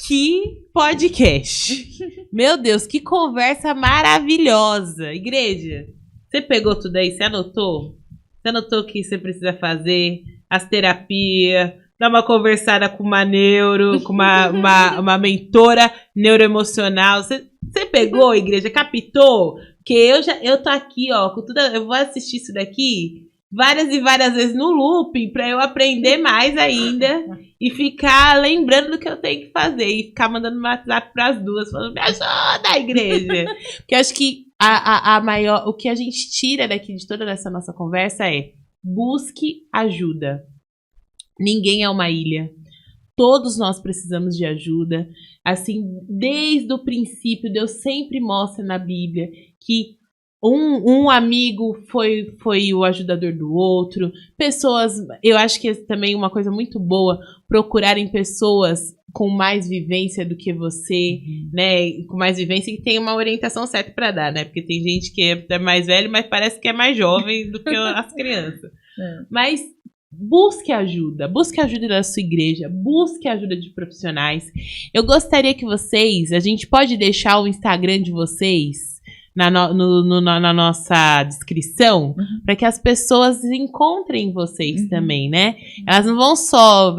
que podcast! Meu Deus, que conversa maravilhosa! Igreja, você pegou tudo aí? Você anotou? Você anotou o que você precisa fazer? As terapias, dar uma conversada com uma neuro, com uma mentora neuroemocional. Você pegou, igreja? Captou? Porque eu tô aqui, ó, com tudo, eu vou assistir isso daqui várias e várias vezes no looping pra eu aprender mais ainda e ficar lembrando do que eu tenho que fazer e ficar mandando um WhatsApp pras duas, falando, me ajuda, igreja! Porque eu acho que o que a gente tira daqui de toda essa nossa conversa é: busque ajuda. Ninguém é uma ilha. Todos nós precisamos de ajuda. Assim, desde o princípio, Deus sempre mostra na Bíblia que um amigo foi o ajudador do outro. Pessoas, eu acho que é também uma coisa muito boa, procurarem pessoas com mais vivência do que você, né? Com mais vivência e tem uma orientação certa para dar, né? Porque tem gente que é mais velho, mas parece que é mais jovem do que as crianças. Mas busque ajuda da sua igreja, busque ajuda de profissionais. Eu gostaria que a gente pode deixar o Instagram de vocês na nossa descrição, para que as pessoas encontrem vocês também, né? Elas não vão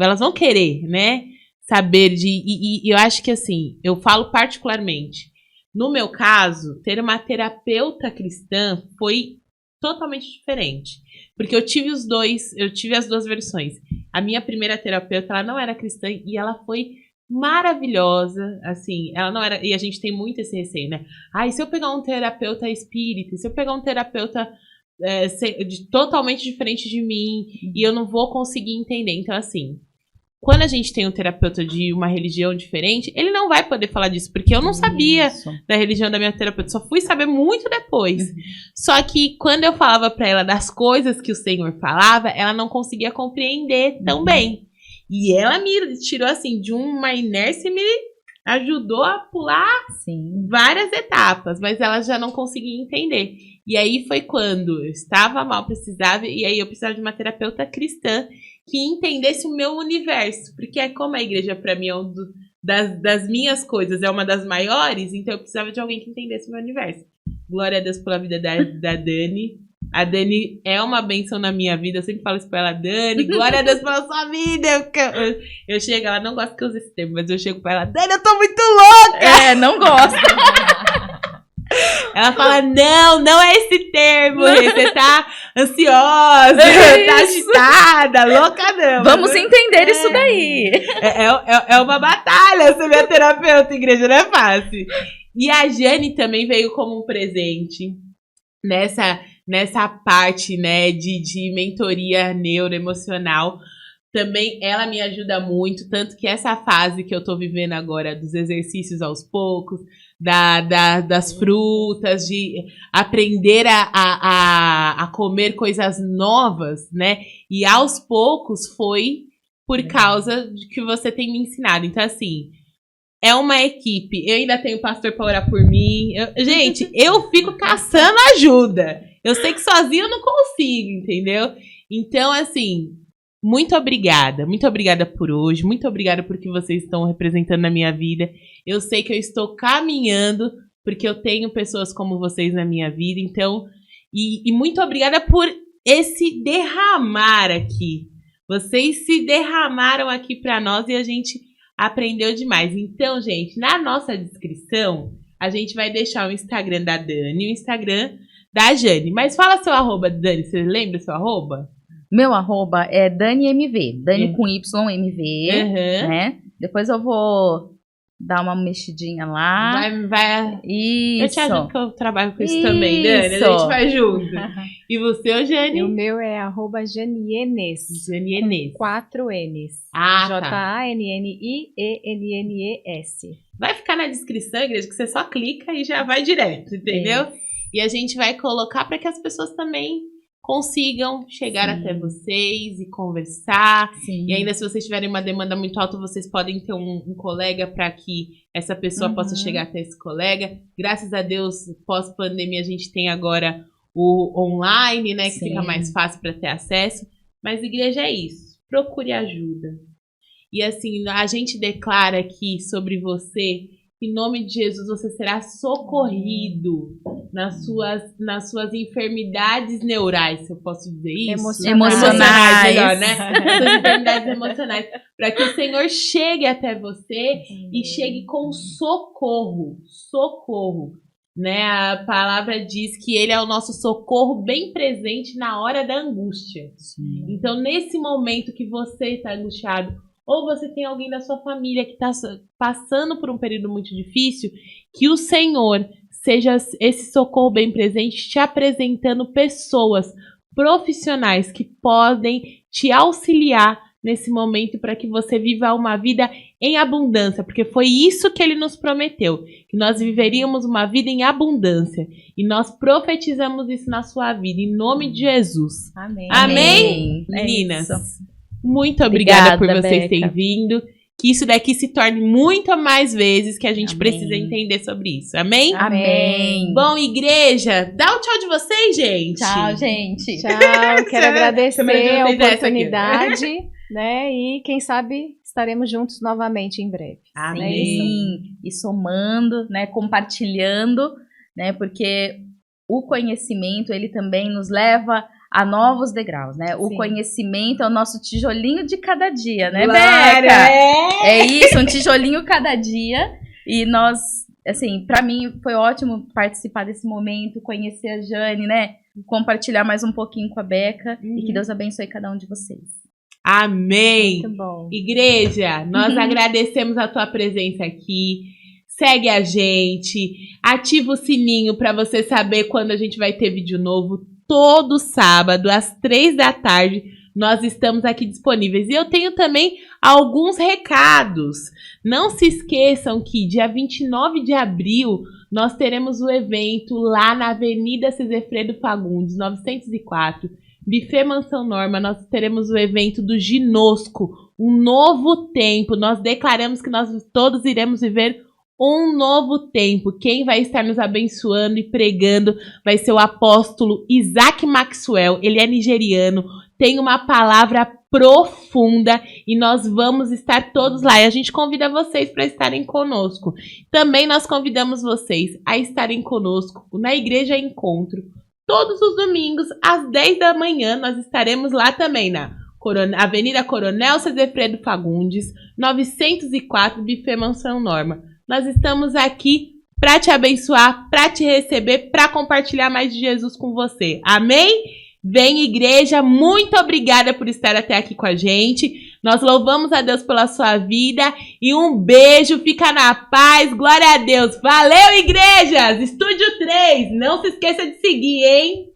elas vão querer, né? Saber e eu acho que assim, eu falo particularmente, no meu caso, ter uma terapeuta cristã foi totalmente diferente. Porque eu tive as duas versões. A minha primeira terapeuta, ela não era cristã e ela foi maravilhosa, assim, ela não era, e a gente tem muito esse receio, né? E se eu pegar um terapeuta espírita, se eu pegar um terapeuta totalmente diferente de mim, e eu não vou conseguir entender. Então, assim, quando a gente tem um terapeuta de uma religião diferente, ele não vai poder falar disso, porque eu não sabia da religião da minha terapeuta, só fui saber muito depois. Só que quando eu falava pra ela das coisas que o Senhor falava, ela não conseguia compreender tão bem. E ela me tirou, assim, de uma inércia e me ajudou a pular várias etapas, mas ela já não conseguia entender. E aí foi quando eu estava mal, precisava, e aí eu precisava de uma terapeuta cristã que entendesse o meu universo, porque como a igreja para mim é das minhas coisas, é uma das maiores, então eu precisava de alguém que entendesse o meu universo. Glória a Deus pela vida da Dani. A Dani é uma bênção na minha vida, eu sempre falo isso pra ela, Dani, glória a Deus pela sua vida. Eu chego, ela não gosta que eu use esse termo, mas eu chego pra ela, Dani, eu tô muito louca! Não gosta. Ela fala, não é esse termo, você tá ansiosa, tá agitada, louca não. Vamos entender isso daí. É uma batalha ser minha terapeuta, igreja, não é fácil. E a Jane também veio como um presente nessa parte, né, de mentoria neuroemocional. Também ela me ajuda muito, tanto que essa fase que eu tô vivendo agora, dos exercícios aos poucos, das frutas, de aprender a comer coisas novas, né? E aos poucos foi por causa de que você tem me ensinado. Então, assim, é uma equipe. Eu ainda tenho pastor para orar por mim. Gente, eu fico caçando ajuda. Eu sei que sozinho eu não consigo, entendeu? Então, assim, muito obrigada por hoje, muito obrigada por que vocês estão representando na minha vida. Eu sei que eu estou caminhando, porque eu tenho pessoas como vocês na minha vida, então, e muito obrigada por esse derramar aqui. Vocês se derramaram aqui para nós e a gente aprendeu demais. Então, gente, na nossa descrição, a gente vai deixar o Instagram da Dani e o Instagram da Jane. Mas fala seu arroba, Dani, você lembra seu arroba? Meu arroba é DaniMV, Dani com YMV, né? Depois eu vou dar uma mexidinha lá. Vai. Isso. Eu te ajudo que eu trabalho com isso também, Dani. A gente faz junto. E você, Jane? O meu é @Janienes. Janienes. 4 N's. JANNIENNES. Vai ficar na descrição, igreja, que você só clica e já vai direto, entendeu? E a gente vai colocar para que as pessoas também consigam chegar Sim. até vocês e conversar. Sim. E ainda, se vocês tiverem uma demanda muito alta, vocês podem ter um colega para que essa pessoa possa chegar até esse colega. Graças a Deus, pós-pandemia, a gente tem agora o online, né? Que Sim. fica mais fácil para ter acesso. Mas igreja é isso. Procure ajuda. E assim, a gente declara aqui sobre você, em nome de Jesus, você será socorrido nas suas enfermidades neurais, se eu posso dizer isso. Emocionais. Melhor, né? Nas suas enfermidades emocionais. Para que o Senhor chegue até você e chegue com socorro. Socorro. Né? A palavra diz que ele é o nosso socorro bem presente na hora da angústia. Sim. Então, nesse momento que você está angustiado, ou você tem alguém da sua família que está passando por um período muito difícil, que o Senhor seja esse socorro bem presente, te apresentando pessoas profissionais que podem te auxiliar nesse momento para que você viva uma vida em abundância, porque foi isso que ele nos prometeu, que nós viveríamos uma vida em abundância, e nós profetizamos isso na sua vida, em nome de Jesus. Amém. Amém? É Meninas, isso. muito obrigada por Obrigada, vocês Beca. terem vindo, que isso daqui se torne muito mais vezes, que a gente Amém. precisa entender sobre isso. Amém? Amém. Bom, igreja, dá o tchau de vocês, gente. Tchau, gente. Tchau, quero agradecer Câmera de a vocês é essa aqui. oportunidade, né? E quem sabe estaremos juntos novamente em breve. Amém. É isso. Sim, e somando, né, compartilhando, né, porque o conhecimento, ele também nos leva a novos degraus, né? O Sim. conhecimento é o nosso tijolinho de cada dia, né, Claro, Beca? é. É isso, um tijolinho cada dia. E nós, assim, pra mim foi ótimo participar desse momento, conhecer a Jane, né? Compartilhar mais um pouquinho com a Beca. E que Deus abençoe cada um de vocês. Amém. Muito bom. Igreja, nós agradecemos a tua presença aqui. Segue a gente, ativa o sininho para você saber quando a gente vai ter vídeo novo. Todo sábado, às 3 da tarde, nós estamos aqui disponíveis. E eu tenho também alguns recados. Não se esqueçam que dia 29 de abril nós teremos o evento lá na Avenida Cesefredo Fagundes, 904, Buffet Mansão Norma. Nós teremos o evento do Ginosco, um novo tempo. Nós declaramos que nós todos iremos viver um novo tempo. Quem vai estar nos abençoando e pregando vai ser o apóstolo Isaac Maxwell. Ele é nigeriano, tem uma palavra profunda e nós vamos estar todos lá. E a gente convida vocês para estarem conosco. Também nós convidamos vocês a estarem conosco na Igreja Encontro. Todos os domingos, às 10 da manhã, nós estaremos lá também na Avenida Coronel Cesefredo Fagundes, 904, Buffet Mansão Norma. Nós estamos aqui para te abençoar, para te receber, para compartilhar mais de Jesus com você. Amém? Vem, igreja, muito obrigada por estar até aqui com a gente. Nós louvamos a Deus pela sua vida e um beijo, fica na paz, glória a Deus. Valeu, igrejas! Estúdio 3, não se esqueça de seguir, hein?